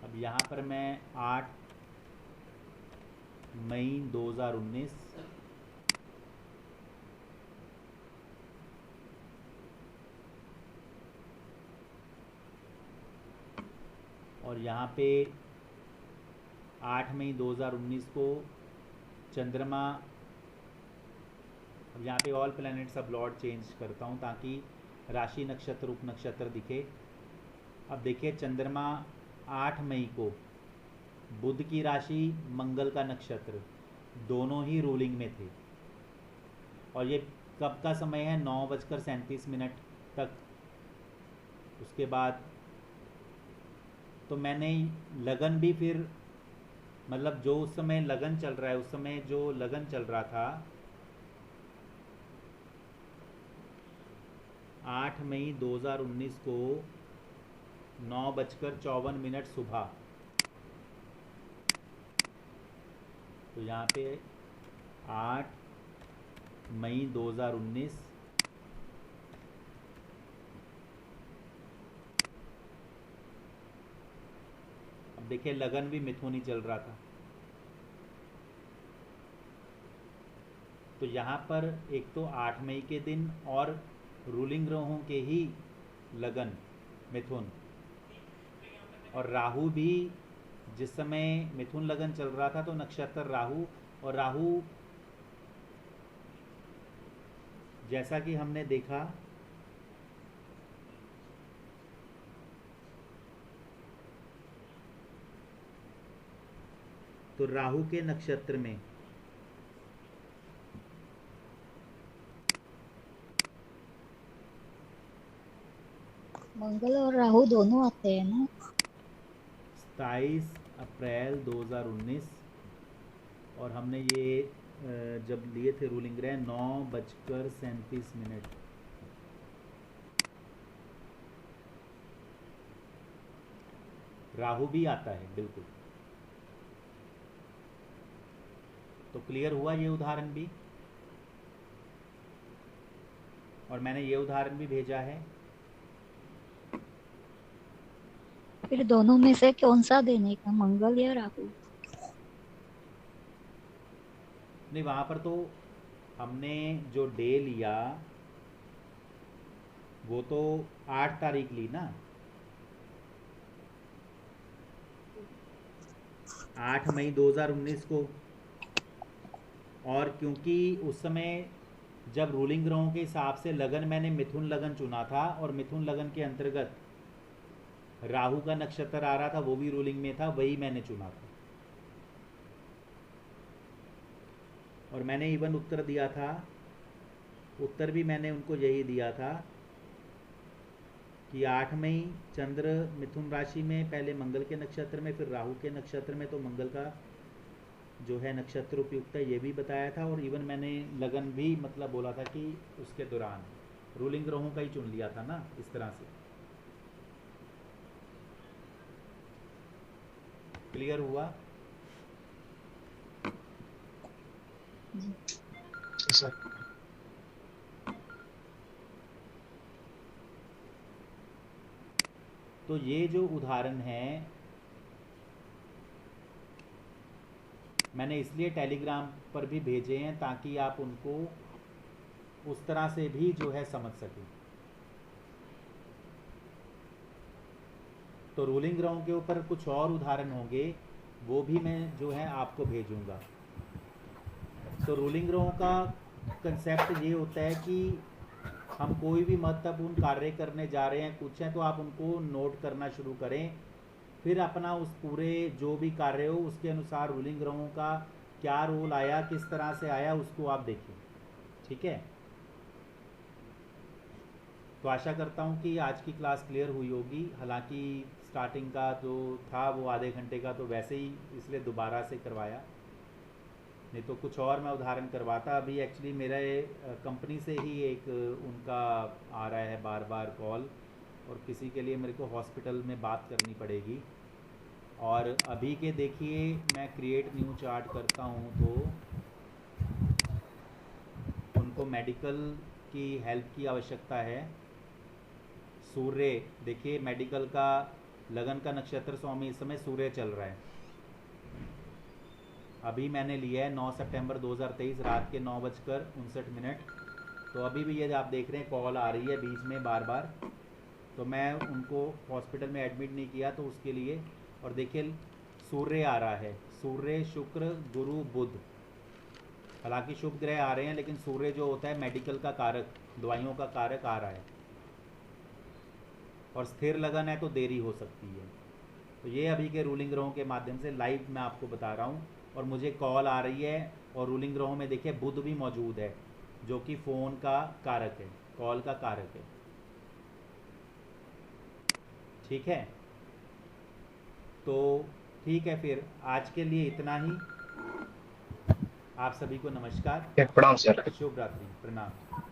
अब यहाँ पर मैं 8 मई 2019 और यहाँ पे 8 मई 2019 को चंद्रमा, अब यहाँ पे ऑल प्लैनेट्स अब लॉर्ड चेंज करता हूँ ताकि राशि नक्षत्र उप नक्षत्र दिखे। अब देखिए चंद्रमा 8 मई को बुध की राशि मंगल का नक्षत्र दोनों ही रूलिंग में थे, और ये कब का समय है 9 बजकर 37 मिनट तक उसके बाद तो मैंने लगन भी फिर मतलब जो उस समय लगन चल रहा है, उस समय जो लगन चल रहा था 8 मई 2019 को 9:54 सुबह, तो यहाँ पे 8 मई 2019 अब देखिए लगन भी मिथुन ही चल रहा था। तो यहाँ पर एक तो 8 मई के दिन और रूलिंग ग्रहों के ही लगन मिथुन, और राहु भी जिस समय मिथुन लगन चल रहा था तो नक्षत्र राहु, और राहु जैसा कि हमने देखा तो राहु के नक्षत्र में मंगल और राहु दोनों आते हैं ना। 27 अप्रैल 2019 और हमने ये जब लिए थे रूलिंग ग्रह 9:37 राहु भी आता है बिल्कुल। तो क्लियर हुआ ये उदाहरण भी, और मैंने ये उदाहरण भी भेजा है। फिर दोनों में से कौन सा देने का, मंगल या राहु? नहीं, वहाँ पर तो हमने जो डे लिया वो तो 8 तारीख ली ना, 8 मई 2019 को। और क्योंकि उस समय जब रूलिंग ग्रहों के हिसाब से लगन मैंने मिथुन लगन चुना था, और मिथुन लगन के अंतर्गत राहु का नक्षत्र आ रहा था, वो भी रूलिंग में था, वही मैंने चुना था। और मैंने इवन उत्तर दिया था, उत्तर भी मैंने उनको यही दिया था कि 8 मई चंद्र मिथुन राशि में, पहले मंगल के नक्षत्र में, फिर राहु के नक्षत्र में, तो मंगल का जो है नक्षत्र उपयुक्त है, ये भी बताया था। और इवन मैंने लगन भी मतलब बोला था कि उसके दौरान रूलिंग ग्रहों का ही चुन लिया था ना, इस तरह से। क्लियर हुआ? सर तो ये जो उदाहरण है मैंने इसलिए टेलीग्राम पर भी भेजे हैं ताकि आप उनको उस तरह से भी जो है समझ सकें। तो रूलिंग ग्रहों के ऊपर कुछ और उदाहरण होंगे, वो भी मैं जो है आपको भेजूंगा। तो रूलिंग ग्रहों का कंसेप्ट ये होता है कि हम कोई भी महत्वपूर्ण कार्य करने जा रहे हैं, कुछ है तो आप उनको नोट करना शुरू करें, फिर अपना उस पूरे जो भी कार्य हो उसके अनुसार रूलिंग ग्रहों का क्या रोल आया, किस तरह से आया, उसको आप देखिए। ठीक है, तो आशा करता हूँ कि आज की क्लास क्लियर हुई होगी। हालांकि स्टार्टिंग का जो था वो आधे घंटे का तो वैसे ही इसलिए दोबारा से करवाया, नहीं तो कुछ और मैं उदाहरण करवाता। अभी एक्चुअली मेरे कंपनी से ही एक उनका आ रहा है बार बार कॉल, और किसी के लिए मेरे को हॉस्पिटल में बात करनी पड़ेगी। और अभी के देखिए मैं क्रिएट न्यू चार्ट करता हूँ तो उनको मेडिकल की हेल्प की आवश्यकता है। सूर्य देखिए, मेडिकल का लगन का नक्षत्र स्वामी इस समय सूर्य चल रहा है। अभी मैंने लिया है 9 सितंबर 2023 रात के 9:59। तो अभी भी ये आप देख रहे हैं कॉल आ रही है बीच में बार बार, तो मैं उनको हॉस्पिटल में एडमिट नहीं किया तो उसके लिए। और देखिए सूर्य आ रहा है, सूर्य शुक्र गुरु बुध, हालांकि शुभ ग्रह आ रहे हैं लेकिन सूर्य जो होता है मेडिकल का कारक, दवाइयों का कारक आ रहा है। और स्थिर लगन है तो देरी हो सकती है। तो ये अभी के रूलिंग ग्रहों के माध्यम से लाइव मैं आपको बता रहा हूँ। और मुझे कॉल आ रही है, और रूलिंग ग्रहों में देखिए बुध भी मौजूद है जो कि फ़ोन का कारक है, कॉल का कारक है। ठीक है, तो ठीक है, फिर आज के लिए इतना ही। आप सभी को नमस्कार, प्रणाम सर। शुभ रात्रि, प्रणाम।